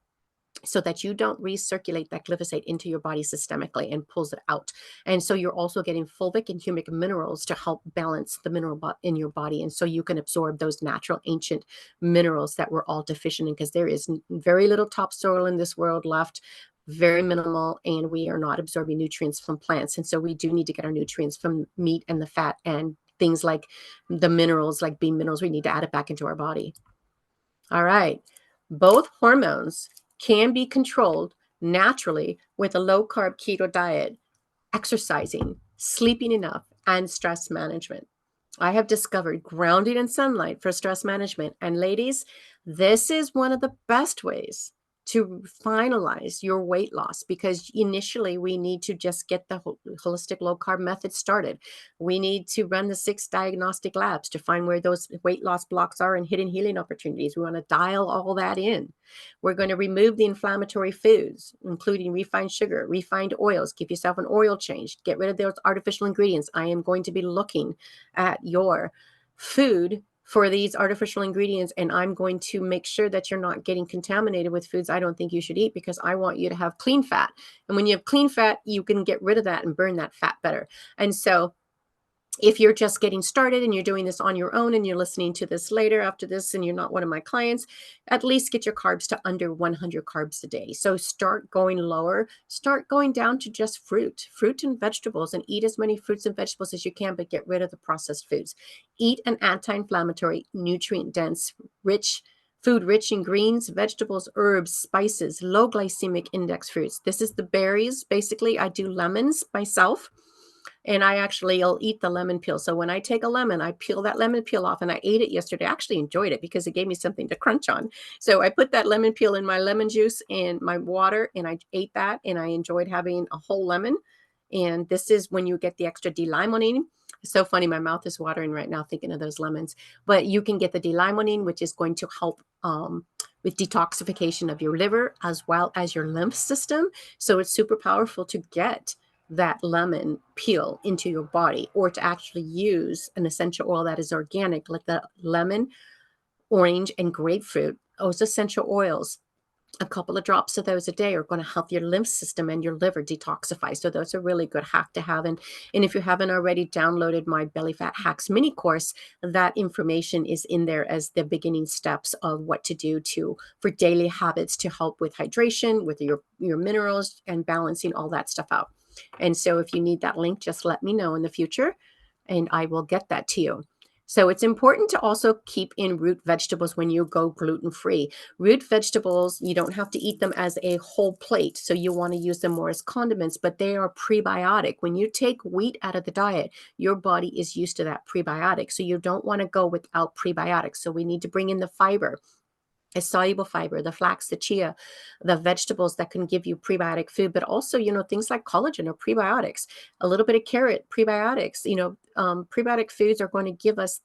so that you don't recirculate that glyphosate into your body systemically and pulls it out. And so you're also getting fulvic and humic minerals to help balance the mineral in your body. And so you can absorb those natural ancient minerals that we're all deficient in, because there is very little topsoil in this world left, very minimal, and we are not absorbing nutrients from plants. And so we do need to get our nutrients from meat and the fat and things like the minerals, like bean minerals. We need to add it back into our body. All right. Both hormones can be controlled naturally with a low carb keto diet, exercising, sleeping enough, and stress management. I have discovered grounding in sunlight for stress management. And ladies, this is one of the best ways to finalize your weight loss, because initially we need to just get the holistic low carb method started. We need to run the 6 diagnostic labs to find where those weight loss blocks are and hidden healing opportunities. We want to dial all that in. We're going to remove the inflammatory foods, including refined sugar, refined oils. Give yourself an oil change. Get rid of those artificial ingredients. I am going to be looking at your food for these artificial ingredients, and I'm going to make sure that you're not getting contaminated with foods I don't think you should eat, because I want you to have clean fat. And when you have clean fat, you can get rid of that and burn that fat better. And so if you're just getting started and you're doing this on your own and you're listening to this later after this and you're not one of my clients, at least get your carbs to under 100 carbs a day. So start going lower, start going down to just fruit and vegetables, and eat as many fruits and vegetables as you can, but get rid of the processed foods. Eat an anti-inflammatory, nutrient-dense, food rich in greens, vegetables, herbs, spices, low glycemic index fruits. This is the berries. Basically, I do lemons myself. And I'll eat the lemon peel. So when I take a lemon, I peel that lemon peel off, and I ate it yesterday. I actually enjoyed it because it gave me something to crunch on. So I put that lemon peel in my lemon juice and my water, and I ate that, and I enjoyed having a whole lemon. And this is when you get the extra D-limonene. It's so funny. My mouth is watering right now thinking of those lemons. But you can get the D-limonene, which is going to help with detoxification of your liver as well as your lymph system. So it's super powerful to get that lemon peel into your body, or to actually use an essential oil that is organic, like the lemon, orange, and grapefruit. Those essential oils, a couple of drops of those a day are going to help your lymph system and your liver detoxify. So those are really good hack to have. And if you haven't already downloaded my Belly Fat Hacks mini course, that information is in there as the beginning steps of what to do for daily habits to help with hydration, with your minerals, and balancing all that stuff out. And so if you need that link, just let me know in the future and I will get that to you. So it's important to also keep in root vegetables when you go gluten-free. Root vegetables, you don't have to eat them as a whole plate. So you want to use them more as condiments, but they are prebiotic. When you take wheat out of the diet, your body is used to that prebiotic. So you don't want to go without prebiotics. So we need to bring in the fiber, a soluble fiber, the flax, the chia, the vegetables that can give you prebiotic food, but also, things like collagen or prebiotics, a little bit of carrot, prebiotics, prebiotic foods are going to give us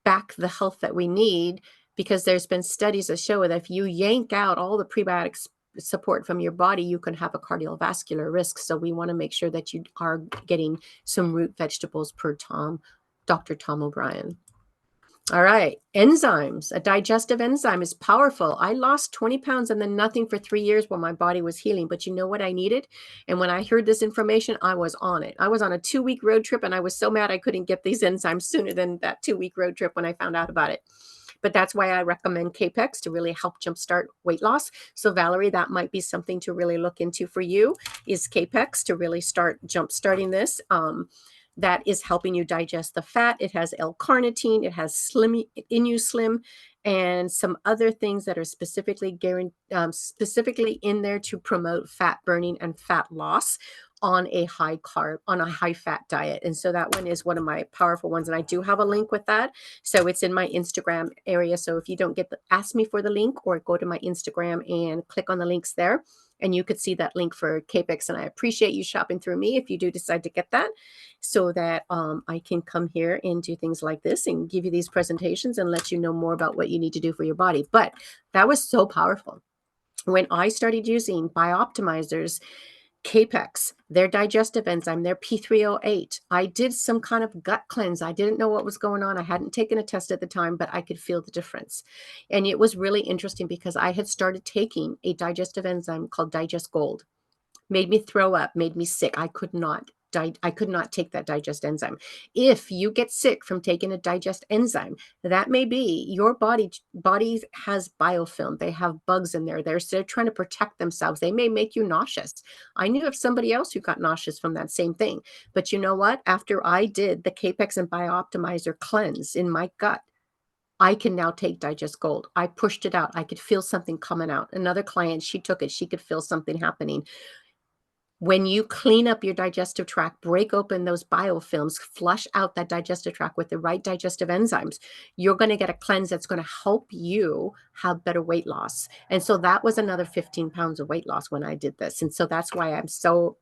back the health that we need, because there's been studies that show that if you yank out all the prebiotics support from your body, you can have a cardiovascular risk. So we want to make sure that you are getting some root vegetables per Dr. Tom O'Brien. All right. Enzymes. A digestive enzyme is powerful. I lost 20 pounds and then nothing for 3 years while my body was healing. But you know what I needed? And when I heard this information, I was on it. I was on a 2-week road trip, and I was so mad I couldn't get these enzymes sooner than that 2-week road trip when I found out about it. But that's why I recommend Capex to really help jumpstart weight loss. So Valerie, that might be something to really look into for you, is Capex to really start jumpstarting this. That is helping you digest the fat. It has L-carnitine, it has Inuslim, and some other things that are specifically in there to promote fat burning and fat loss on a high fat diet. And so that one is one of my powerful ones. And I do have a link with that. So it's in my Instagram area. So if you don't ask me for the link, or go to my Instagram and click on the links there. And you could see that link for Capex. And I appreciate you shopping through me if you do decide to get that, so that I can come here and do things like this and give you these presentations and let you know more about what you need to do for your body. But that was so powerful. When I started using Bioptimizers, Capex, their digestive enzyme, their P308. I did some kind of gut cleanse. I didn't know what was going on. I hadn't taken a test at the time, but I could feel the difference. And it was really interesting because I had started taking a digestive enzyme called Digest Gold. Made me throw up, made me sick. I could not take that digest enzyme. If you get sick from taking a digest enzyme, that may be your body has biofilm. They have bugs in there. They're trying to protect themselves. They may make you nauseous. I knew of somebody else who got nauseous from that same thing. But you know what? After I did the Capex and Biooptimizer cleanse in my gut, I can now take Digest Gold. I pushed it out. I could feel something coming out. Another client, she took it. She could feel something happening. When you clean up your digestive tract, break open those biofilms, flush out that digestive tract with the right digestive enzymes, you're going to get a cleanse that's going to help you have better weight loss. And so that was another 15 pounds of weight loss when I did this. And so that's why I'm so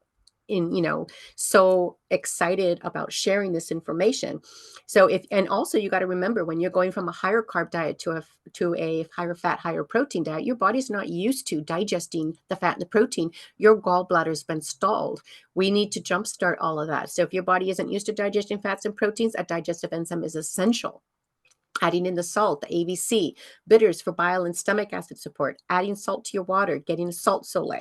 excited about sharing this information. So and also you got to remember, when you're going from a higher carb diet to a higher fat, higher protein diet, your body's not used to digesting the fat and the protein. Your gallbladder's been stalled. We need to jumpstart all of that. So if your body isn't used to digesting fats and proteins, a digestive enzyme is essential. Adding in the salt, the ABC, bitters for bile and stomach acid support, adding salt to your water, getting a salt sole.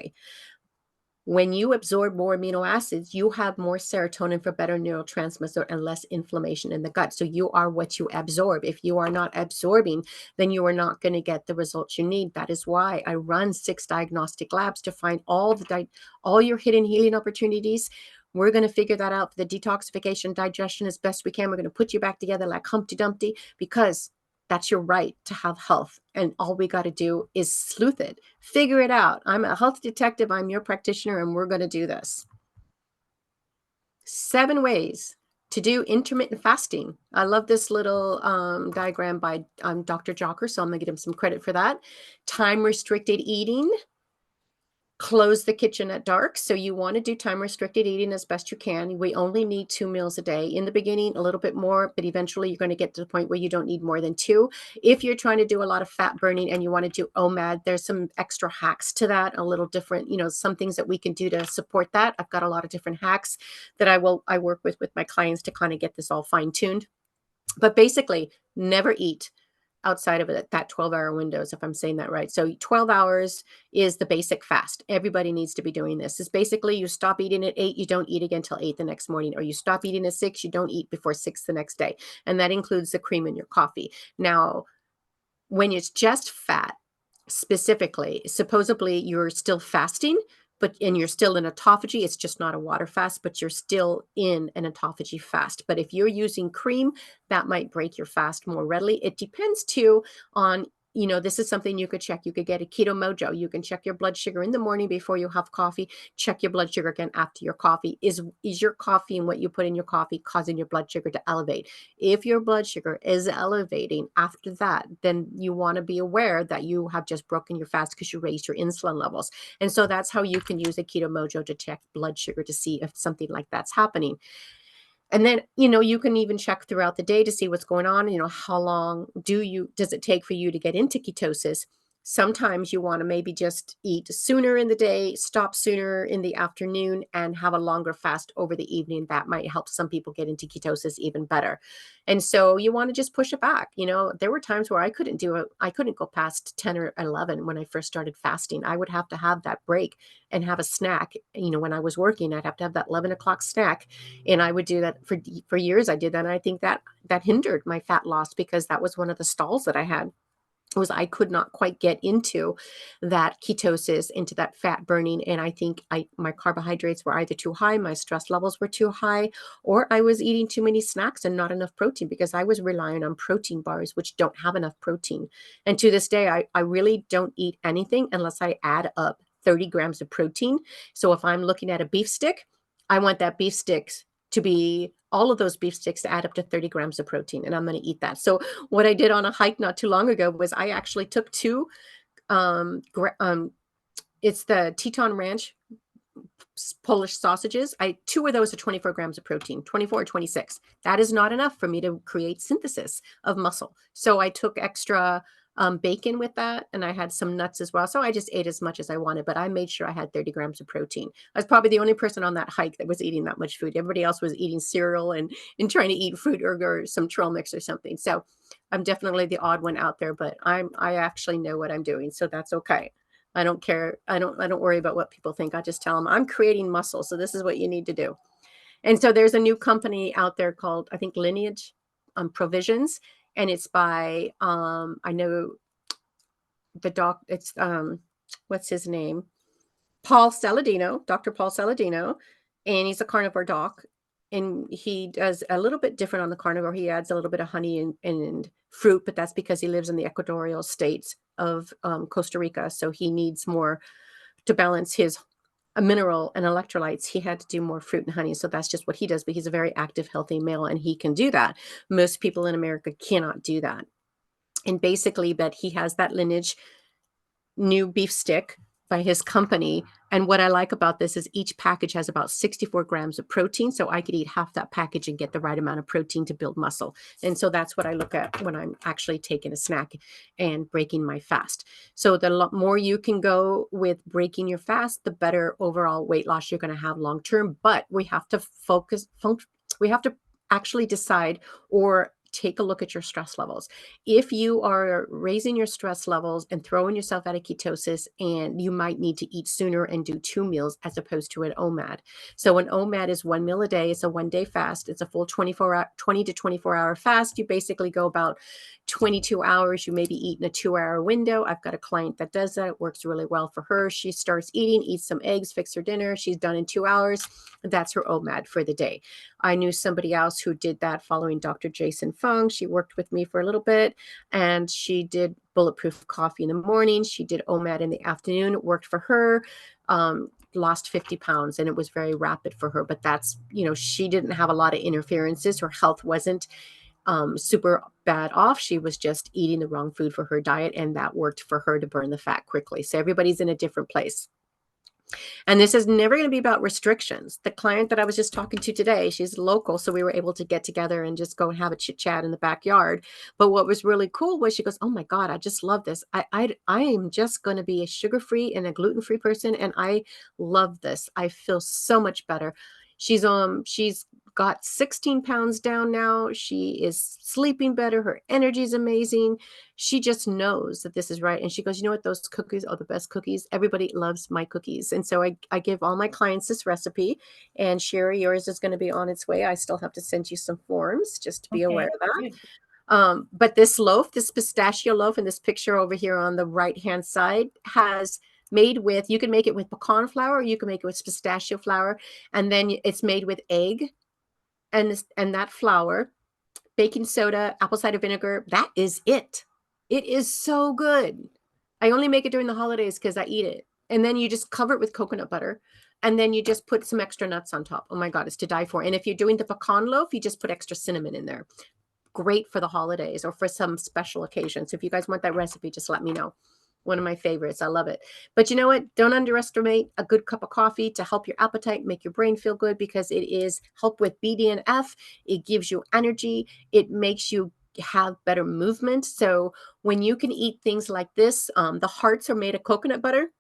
When you absorb more amino acids, you have more serotonin for better neurotransmitter and less inflammation in the gut. So you are what you absorb. If you are not absorbing, then you are not going to get the results you need. That is why I run 6 diagnostic labs to find all your hidden healing opportunities. We're going to figure that out for the detoxification, digestion as best we can. We're going to put you back together like Humpty Dumpty, because that's your right to have health. And all we got to do is sleuth it, figure it out. I'm a health detective. I'm your practitioner, and we're going to do this. 7 ways to do intermittent fasting. I love this little diagram by Dr. Jocker, so I'm going to give him some credit for that. Time restricted eating. Close the kitchen at dark. So you want to do time restricted eating as best you can. We only need 2 meals a day. In the beginning, a little bit more, but eventually you're going to get to the point where you don't need more than 2. If you're trying to do a lot of fat burning and you want to do OMAD, there's some extra hacks to that, a little different, some things that we can do to support that. I've got a lot of different hacks that I work with my clients to kind of get this all fine-tuned. But basically, never eat outside of it, that 12-hour windows, if I'm saying that right. So 12 hours is the basic fast. Everybody needs to be doing this. It's basically you stop eating at 8, you don't eat again till 8 the next morning, or you stop eating at 6, you don't eat before 6 the next day. And that includes the cream in your coffee. Now, when it's just fat, specifically, supposedly you're still fasting, and you're still in autophagy. It's just not a water fast, but you're still in an autophagy fast. But if you're using cream, that might break your fast more readily. It depends too on, this is something you could check. You could get a Keto Mojo. You can check your blood sugar in the morning before you have coffee. Check your blood sugar again after your coffee. Is your coffee and what you put in your coffee causing your blood sugar to elevate? If your blood sugar is elevating after that, then you want to be aware that you have just broken your fast because you raised your insulin levels. And so that's how you can use a Keto Mojo to check blood sugar to see if something like that's happening. And then, you can even check throughout the day to see what's going on. How long does it take for you to get into ketosis? Sometimes you want to maybe just eat sooner in the day, stop sooner in the afternoon, and have a longer fast over the evening. That might help some people get into ketosis even better. And so you want to just push it back. There were times where I couldn't go past 10 or 11 when I first started fasting. I would have to have that break and have a snack. When I was working, I'd have to have that 11 o'clock snack. And I would do that for years. I did that. And I think that hindered my fat loss, because that was one of the stalls that I had. Was I could not quite get into that ketosis, into that fat burning. And I think my carbohydrates were either too high, my stress levels were too high, or I was eating too many snacks and not enough protein, because I was relying on protein bars, which don't have enough protein. And to this day, I really don't eat anything unless I add up 30 grams of protein. So if I'm looking at a beef stick, I want that beef sticks to be all of those beef sticks to add up to 30 grams of protein, and I'm going to eat that. So what I did on a hike not too long ago was I actually took 2 It's the Teton Ranch Polish sausages. 2 of those are 24 grams of protein, 24 or 26. That is not enough for me to create synthesis of muscle. So I took extra bacon with that, and I had some nuts as well. So I just ate as much as I wanted, but I made sure I had 30 grams of protein. I was probably the only person on that hike that was eating that much food. Everybody else was eating cereal and trying to eat fruit or some trail mix or something. So I'm definitely the odd one out there, but I actually know what I'm doing, so that's okay. I don't care. I don't worry about what people think. I just tell them I'm creating muscle. So this is what you need to do. And so there's a new company out there called, I think, Lineage Provisions. And it's by, I know the doc, it's, what's his name? Paul Saladino, Dr. Paul Saladino. And he's a carnivore doc. And he does a little bit different on the carnivore. He adds a little bit of honey and fruit, but that's because he lives in the equatorial states of Costa Rica. So he needs more to balance his mineral and electrolytes. He had to do more fruit and honey. So that's just what he does. But he's a very active, healthy male, and he can do that. Most people in America cannot do that. And basically, but he has that Lineage new beef stick by his company. And what I like about this is each package has about 64 grams of protein. So I could eat half that package and get the right amount of protein to build muscle. And so that's what I look at when I'm actually taking a snack and breaking my fast. So the more you can go with breaking your fast, the better overall weight loss you're going to have long term. But we have to we have to actually decide or take a look at your stress levels. If you are raising your stress levels and throwing yourself out of ketosis, and you might need to eat sooner and do 2 meals as opposed to an OMAD. So an OMAD is 1 meal a day. It's a 1-day fast. It's a full 20 to 24 hour fast. You basically go about 22 hours. You maybe eat in a 2-hour window. I've got a client that does that. It works really well for her. She starts eating, eats some eggs, fix her dinner. She's done in 2 hours. That's her OMAD for the day. I knew somebody else who did that following Dr. Jason Fung. She worked with me for a little bit, and she did bulletproof coffee in the morning. She did OMAD in the afternoon. It worked for her. Lost 50 pounds, and it was very rapid for her. But that's, she didn't have a lot of interferences. Her health wasn't super bad off. She was just eating the wrong food for her diet, and that worked for her to burn the fat quickly. So everybody's in a different place. And this is never going to be about restrictions. The client that I was just talking to today, she's local, so we were able to get together and just go and have a chit chat in the backyard. But what was really cool was she goes, "Oh my God, I just love this. I am just going to be a sugar-free and a gluten-free person, and I love this. I feel so much better." She's got 16 pounds down now. She is sleeping better. Her energy is amazing. She just knows that this is right. And she goes, "You know what? Those cookies are the best cookies. Everybody loves my cookies." And so I give all my clients this recipe. And Sherry, yours is going to be on its way. I still have to send you some forms just to be aware Okay, of that. good. But this loaf, this pistachio loaf in this picture over here on the right-hand side has made with, you can make it with pecan flour, or you can make it with pistachio flour. And then it's made with egg and that flour, baking soda, apple cider vinegar. That is it. It is so good. I only make it during the holidays because I eat it. And then you just cover it with coconut butter. And then you just put some extra nuts on top. Oh my God, it's to die for. And if you're doing the pecan loaf, you just put extra cinnamon in there. Great for the holidays or for some special occasions. So if you guys want that recipe, just let me know. One of my favorites. I love it. But you know what? Don't underestimate a good cup of coffee to help your appetite, make your brain feel good, because it is help with BDNF. It gives you energy. It makes you have better movement. So when you can eat things like this, the hearts are made of coconut butter.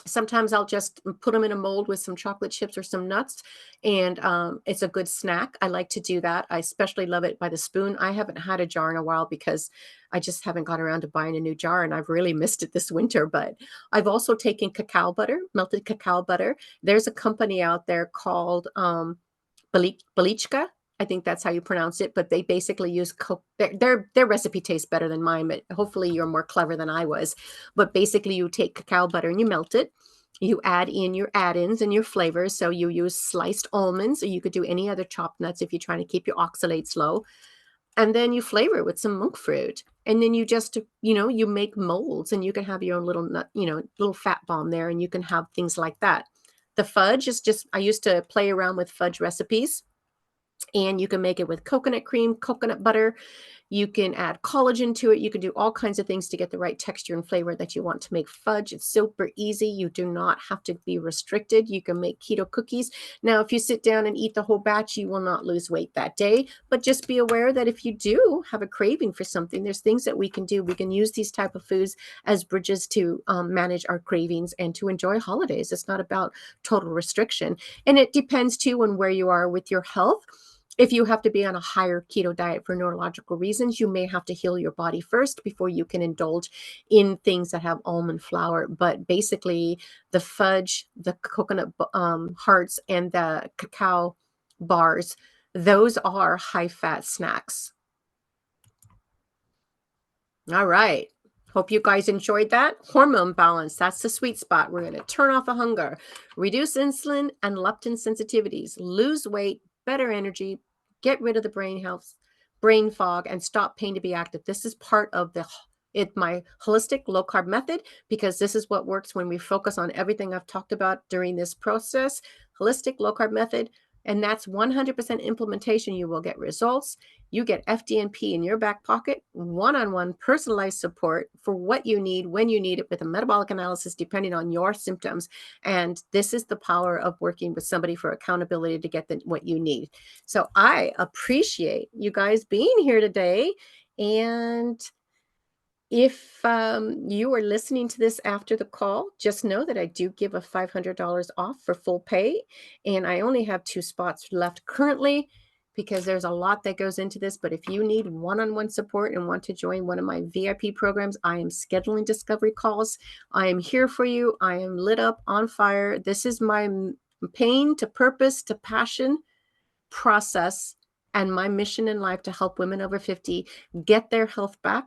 Sometimes I'll just put them in a mold with some chocolate chips or some nuts, and it's a good snack. I like to do that. I especially love it by the spoon. I haven't had a jar in a while because I just haven't got around to buying a new jar, and I've really missed it this winter. But I've also taken cacao butter, melted cacao butter. There's a company out there called Balichka. I think that's how you pronounce it, but they basically use their recipe tastes better than mine, but hopefully you're more clever than I was. But basically you take cacao butter and you melt it. You add in your add-ins and your flavors. So you use sliced almonds, or you could do any other chopped nuts if you're trying to keep your oxalates low. And then you flavor it with some monk fruit. And then you just, you make molds, and you can have your own little nut, little fat bomb there, and you can have things like that. The fudge is just, I used to play around with fudge recipes. And you can make it with coconut cream, coconut butter. You can add collagen to it. You can do all kinds of things to get the right texture and flavor that you want to make fudge. It's super easy. You do not have to be restricted. You can make keto cookies. Now, if you sit down and eat the whole batch, you will not lose weight that day. But just be aware that if you do have a craving for something, there's things that we can do. We can use these type of foods as bridges to manage our cravings and to enjoy holidays. It's not about total restriction. And it depends too on where you are with your health. If you have to be on a higher keto diet for neurological reasons, you may have to heal your body first before you can indulge in things that have almond flour. But basically, the fudge, the coconut hearts, and the cacao bars, those are high-fat snacks. All right. Hope you guys enjoyed that. Hormone balance, that's the sweet spot. We're going to turn off the hunger, reduce insulin and leptin sensitivities, lose weight, better energy, get rid of the brain fog, and stop pain to be active. This is part of my holistic low carb method, because this is what works when we focus on everything I've talked about during this process. Holistic low carb method, and that's 100% implementation. You will get results. You get FDNP in your back pocket, one-on-one personalized support for what you need, when you need it, with a metabolic analysis depending on your symptoms. And this is the power of working with somebody for accountability to get what you need. So I appreciate you guys being here today. And if you are listening to this after the call, just know that I do give a $500 off for full pay. And I only have 2 spots left currently, because there's a lot that goes into this. But if you need one-on-one support and want to join one of my VIP programs, I am scheduling discovery calls. I am here for you. I am lit up, on fire. This is my pain to purpose to passion process, and my mission in life to help women over 50 get their health back,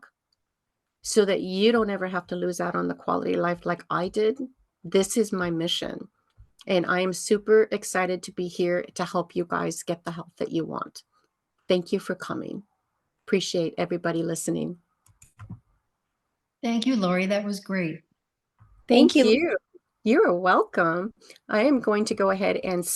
so that you don't ever have to lose out on the quality of life like I did. This is my mission. And I am super excited to be here to help you guys get the health that you want. Thank you for coming. Appreciate everybody listening. Thank you, Lori. That was great. Thank you. You're welcome. I am going to go ahead and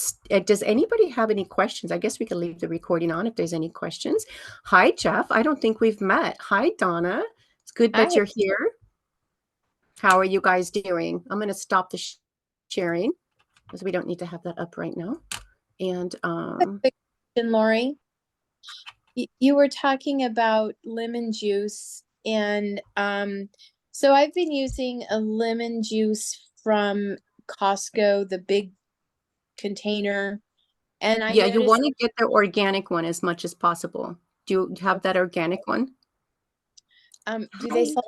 does anybody have any questions? I guess we can leave the recording on if there's any questions. Hi, Jeff. I don't think we've met. Hi, Donna. It's good that you're here. How are you guys doing? I'm going to stop the sharing, because we don't need to have that up right now. And Lori, you were talking about lemon juice, and so I've been using a lemon juice from Costco, the big container, and I you want noticed to get the organic one as much as possible. Do you have that organic one? do they sell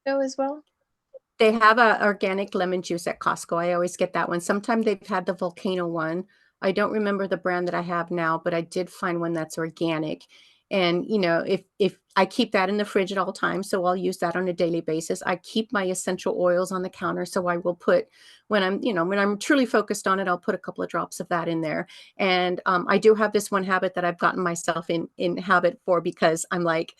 Costco as well? They have a organic lemon juice at Costco. I always get that one. Sometimes they've had the volcano one. I don't remember the brand that I have now, but I did find one that's organic. And, you know, if I keep that in the fridge at all times, so I'll use that on a daily basis. I keep my essential oils on the counter. So I will put, when I'm truly focused on it, I'll put a couple of drops of that in there. And I do have this one habit that I've gotten myself in habit for, because I'm like,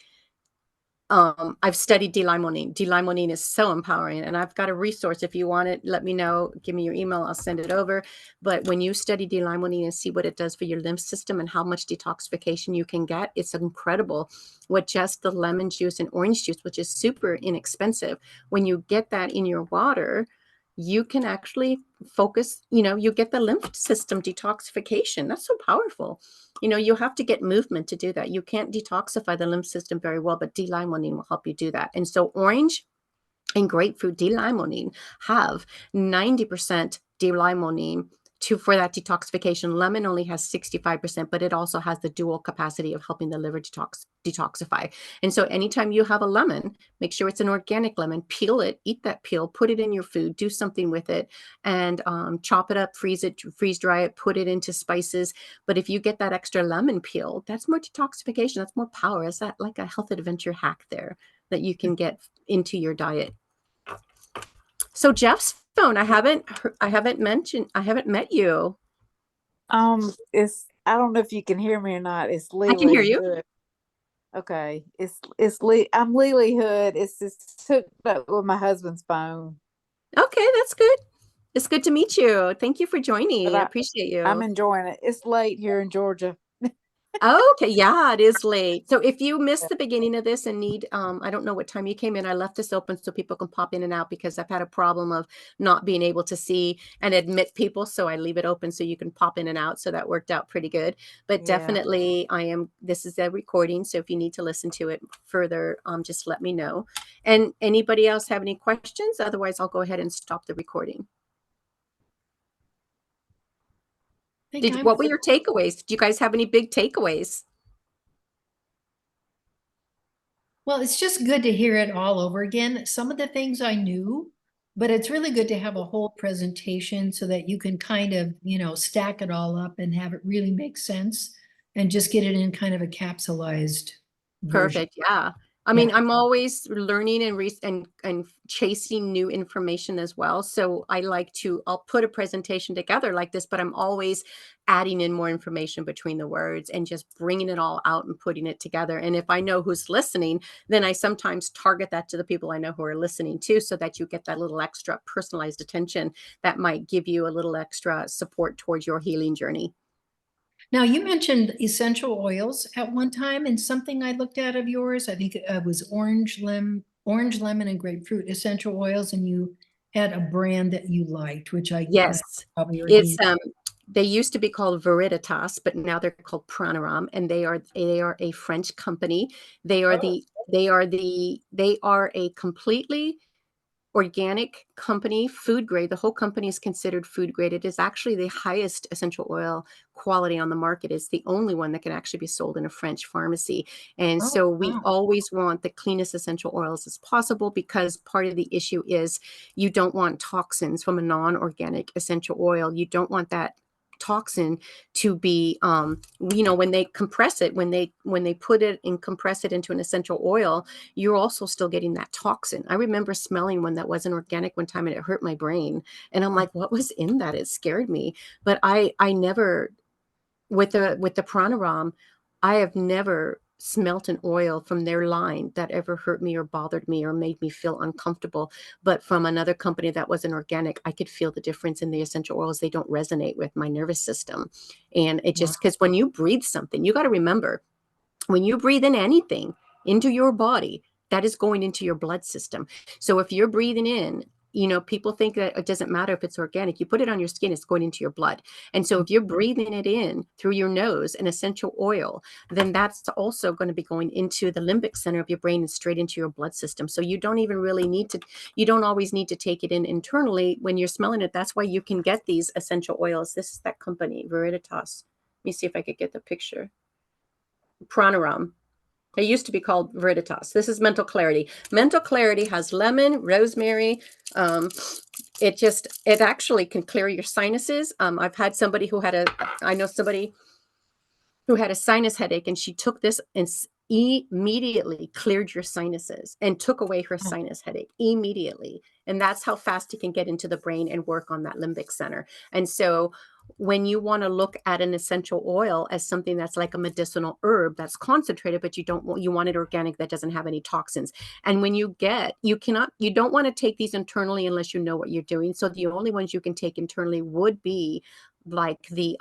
I've studied D-limonene. D-limonene is so empowering, and I've got a resource. If you want it, let me know. Give me your email. I'll send it over. But when you study D-limonene and see what it does for your lymph system and how much detoxification you can get, it's incredible. With just the lemon juice and orange juice, which is super inexpensive, when you get that in your water, you can actually focus, you get the lymph system detoxification. That's so powerful. You have to get movement to do that. You can't detoxify the lymph system very well, but D-limonene will help you do that. And so orange and grapefruit D-limonene have 90% D-limonene for that detoxification. Lemon only has 65%, but it also has the dual capacity of helping the liver detoxify. And so anytime you have a lemon, make sure it's an organic lemon, peel it, eat that peel, put it in your food, do something with it, and chop it up, freeze dry it, put it into spices. But if you get that extra lemon peel, that's more detoxification. That's more power. Is that like a health adventure hack there that you can get into your diet? So Jeff's phone, I haven't met you. I don't know if you can hear me or not. It's Lily. I can hear you. Hood. Okay. I'm Lily Hood. It's just hooked up with my husband's phone. Okay, that's good. It's good to meet you. Thank you for joining. I appreciate you. I'm enjoying it. It's late here in Georgia. Okay, yeah, it is late. So if you missed the beginning of this and need, I don't know what time you came in, I left this open so people can pop in and out because I've had a problem of not being able to see and admit people. So I leave it open so you can pop in and out. So that worked out pretty good. But Yeah. definitely this is a recording. So if you need to listen to it further, just let me know. And anybody else have any questions? Otherwise, I'll go ahead and stop the recording. What were your takeaways? Do you guys have any big takeaways? Well, it's just good to hear it all over again. Some of the things I knew, but it's really good to have a whole presentation so that you can kind of, stack it all up and have it really make sense and just get it in kind of a capsulized version. Perfect. Yeah. I mean, I'm always learning and chasing new information as well. So I'll put a presentation together like this, but I'm always adding in more information between the words and just bringing it all out and putting it together. And if I know who's listening, then I sometimes target that to the people I know who are listening too, so that you get that little extra personalized attention that might give you a little extra support towards your healing journey. Now, you mentioned essential oils at one time, and something I looked at of yours, I think it was orange, lemon, and grapefruit essential oils, and you had a brand that you liked, which I Yes. probably It's already. they used to be called Veriditas, but now they're called Pranaram, and they are a French company. They are a completely organic company, food grade. The whole company is considered food grade. It is actually the highest essential oil quality on the market. It's the only one that can actually be sold in a French pharmacy. And so we always want the cleanest essential oils as possible, because part of the issue is you don't want toxins from a non-organic essential oil. You don't want that toxin to be when they compress it, when they put it and compress it into an essential oil, you're also still getting that toxin. I remember smelling one that wasn't organic one time and it hurt my brain. And I'm like, what was in that? It scared me. But I never, with the Pranaram, I have never smelt an oil from their line that ever hurt me or bothered me or made me feel uncomfortable. But from another company that wasn't organic, I could feel the difference in the essential oils. They don't resonate with my nervous system. And it just, because when you breathe something, you got to remember, when you breathe in anything into your body, that is going into your blood system. So if you're breathing in, people think that it doesn't matter if it's organic. You put it on your skin, it's going into your blood. And so if you're breathing it in through your nose, an essential oil, then that's also going to be going into the limbic center of your brain and straight into your blood system. So you don't always need to take it in internally when you're smelling it. That's why you can get these essential oils. This is that company, Veriditas. Let me see if I could get the picture. Pranaram. They used to be called Veriditas. This is Mental Clarity. Mental Clarity has lemon, rosemary. It actually can clear your sinuses. I've had somebody I know somebody who had a sinus headache, and she took this and immediately cleared your sinuses and took away her sinus headache immediately. And that's how fast it can get into the brain and work on that limbic center. And so when you want to look at an essential oil as something that's like a medicinal herb that's concentrated, but you want it organic, that doesn't have any toxins. And when you don't want to take these internally unless you know what you're doing. So the only ones you can take internally would be like the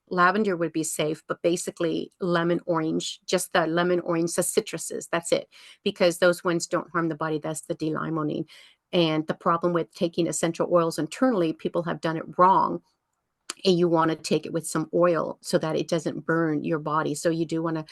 lavender would be safe, but basically lemon orange, just the lemon orange, the citruses, that's it, because those ones don't harm the body. That's the D-limonene. And the problem with taking essential oils internally, people have done it wrong. And you want to take it with some oil so that it doesn't burn your body. So you do want to,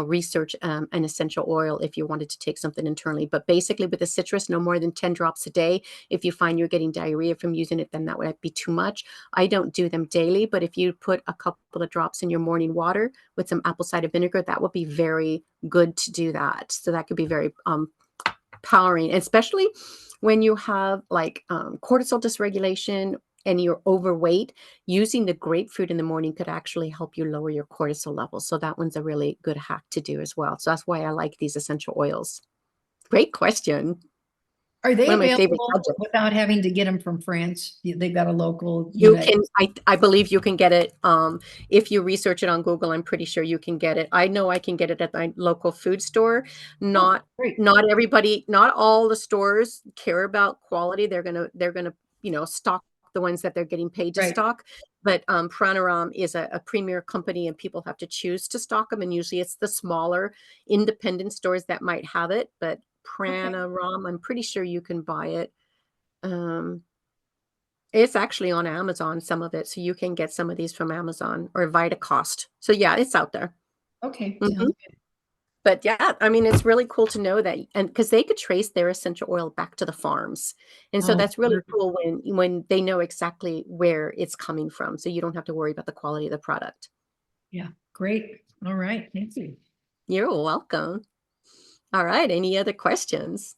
research an essential oil if you wanted to take something internally. But basically with the citrus, no more than 10 drops a day. If you find you're getting diarrhea from using it, then that would be too much. I don't do them daily, but if you put a couple of drops in your morning water with some apple cider vinegar, that would be very good to do that. So that could be very powering, especially when you have like cortisol dysregulation and you're overweight. Using the grapefruit in the morning could actually help you lower your cortisol levels. So that one's a really good hack to do as well. So that's why I like these essential oils. Great question. Are they One of my favorite available subjects. without having to get them from France? They've got a local. I believe you can get it. If you research it on Google, I'm pretty sure you can get it. I know I can get it at my local food store. Not everybody, not all the stores care about quality. They're gonna, stock the ones that they're getting paid to stock. But Pranaram is a premier company, and people have to choose to stock them. And usually it's the smaller independent stores that might have it. But Pranaram, I'm pretty sure you can buy it. It's actually on Amazon, some of it. So you can get some of these from Amazon or VitaCost. So yeah, it's out there. Okay. Mhm. Sounds good. But yeah, I mean, it's really cool to know that, and because they could trace their essential oil back to the farms. And so Oh, that's really perfect. cool when they know exactly where it's coming from. So you don't have to worry about the quality of the product. Yeah. Great. All right. Thank you. You're welcome. All right. Any other questions?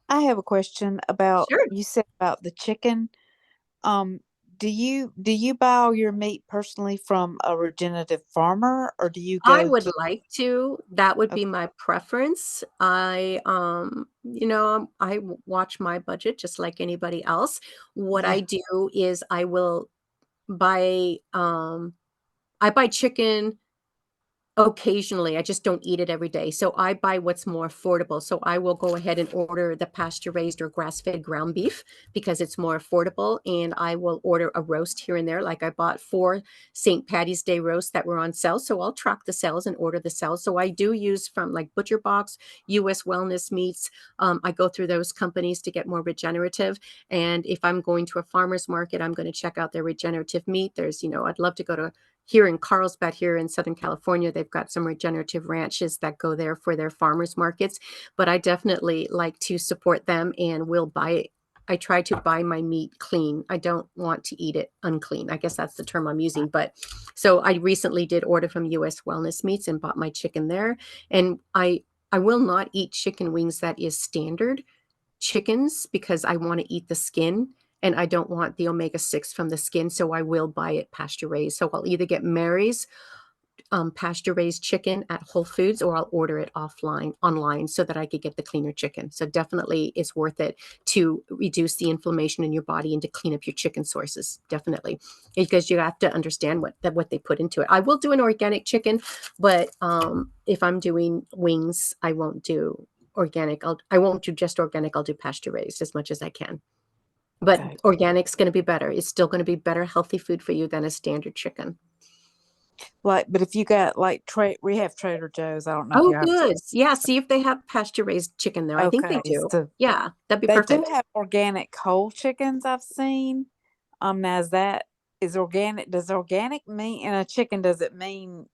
I have a question about, Sure. you said about the chicken. Um, do you buy all your meat personally from a regenerative farmer, or do you I go would to? like to. That would Okay, be my preference. I watch my budget just like anybody else. What yeah, I do is I will buy I buy chicken occasionally. I just don't eat it every day. So I buy what's more affordable. So I will go ahead and order the pasture raised or grass fed ground beef because it's more affordable. And I will order a roast here and there. Like I bought 4 St. Patty's Day roasts that were on sale. So I'll track the sales and order the sales. So I do use from like Butcher Box, US Wellness Meats. I go through those companies to get more regenerative. And if I'm going to a farmer's market, I'm going to check out their regenerative meat. I'd love to go to here in Carlsbad, here in Southern California, they've got some regenerative ranches that go there for their farmers markets. But I definitely like to support them and will buy it. I try to buy my meat clean. I don't want to eat it unclean. I guess that's the term I'm using. But so I recently did order from US Wellness Meats and bought my chicken there. And I will not eat chicken wings that is standard chickens because I want to eat the skin and I don't want the omega-6 from the skin. So I will buy it pasture raised. So I'll either get Mary's pasture raised chicken at Whole Foods or I'll order it online so that I could get the cleaner chicken. So definitely it's worth it to reduce the inflammation in your body and to clean up your chicken sources. Definitely. Because you have to understand what they put into it. I will do an organic chicken, but if I'm doing wings, I won't do organic. I won't do just organic. I'll do pasture raised as much as I can. But okay. organic's going to be better. It's still going to be better healthy food for you than a standard chicken. But if you got like we have Trader Joe's. I don't know if Oh, you have. good. Yeah, see if they have pasture-raised chicken there. I think they Okay, do. so Yeah, that'd be they do perfect. have organic whole chickens. I've seen. Now is organic? Does organic mean in a chicken? Does it mean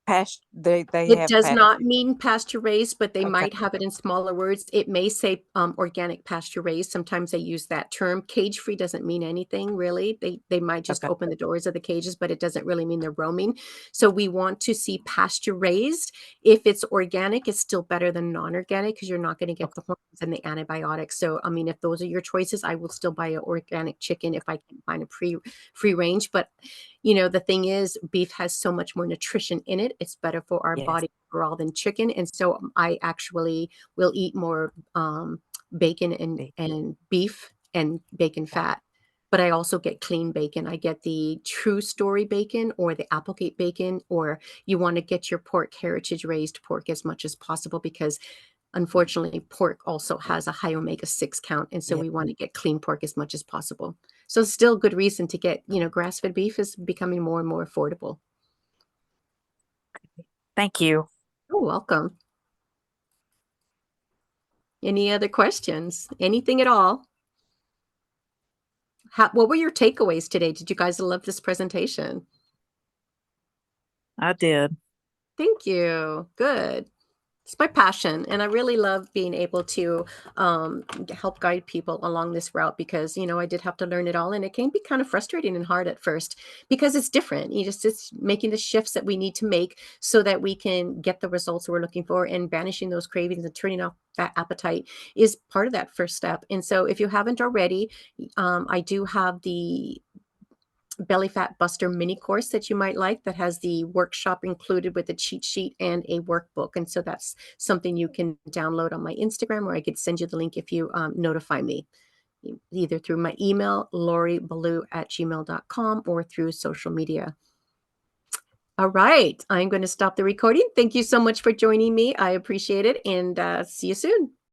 past? They It have does past. not mean pasture raised, but they Okay, might have it in smaller words. It may say organic pasture raised. Sometimes they use that term. Cage free doesn't mean anything really. They might just okay, open the doors of the cages, but it doesn't really mean they're roaming. So we want to see pasture raised. If it's organic, it's still better than non-organic because you're not going to get okay. the hormones and the antibiotics. So I mean, if those are your choices, I will still buy an organic chicken if I can find a free range. But the thing is, beef has so much more nutrition in it. It's better for our Yes. body overall than chicken. And so I actually will eat more bacon Beef. and beef and bacon Okay. fat. But I also get clean bacon. I get the True Story bacon or the Applegate bacon, or you want to get your pork heritage raised pork as much as possible because unfortunately, pork also has a high omega-6 count, and so Yeah. we want to get clean pork as much as possible. So still good reason to get, grass-fed beef is becoming more and more affordable. Thank you. You're welcome. Any other questions? Anything at all? What were your takeaways today? Did you guys love this presentation? I did. Thank you. Good. It's my passion, and I really love being able to help guide people along this route because I did have to learn it all, and it can be kind of frustrating and hard at first because it's different. It's making the shifts that we need to make so that we can get the results we're looking for, and banishing those cravings and turning off that appetite is part of that first step. And so, if you haven't already, I do have the belly fat buster mini course that you might like that has the workshop included with a cheat sheet and a workbook. And so that's something you can download on my Instagram, or I could send you the link if you notify me either through my email, loribaloo@gmail.com, or through social media. All right. I'm going to stop the recording. Thank you so much for joining me. I appreciate it, and see you soon.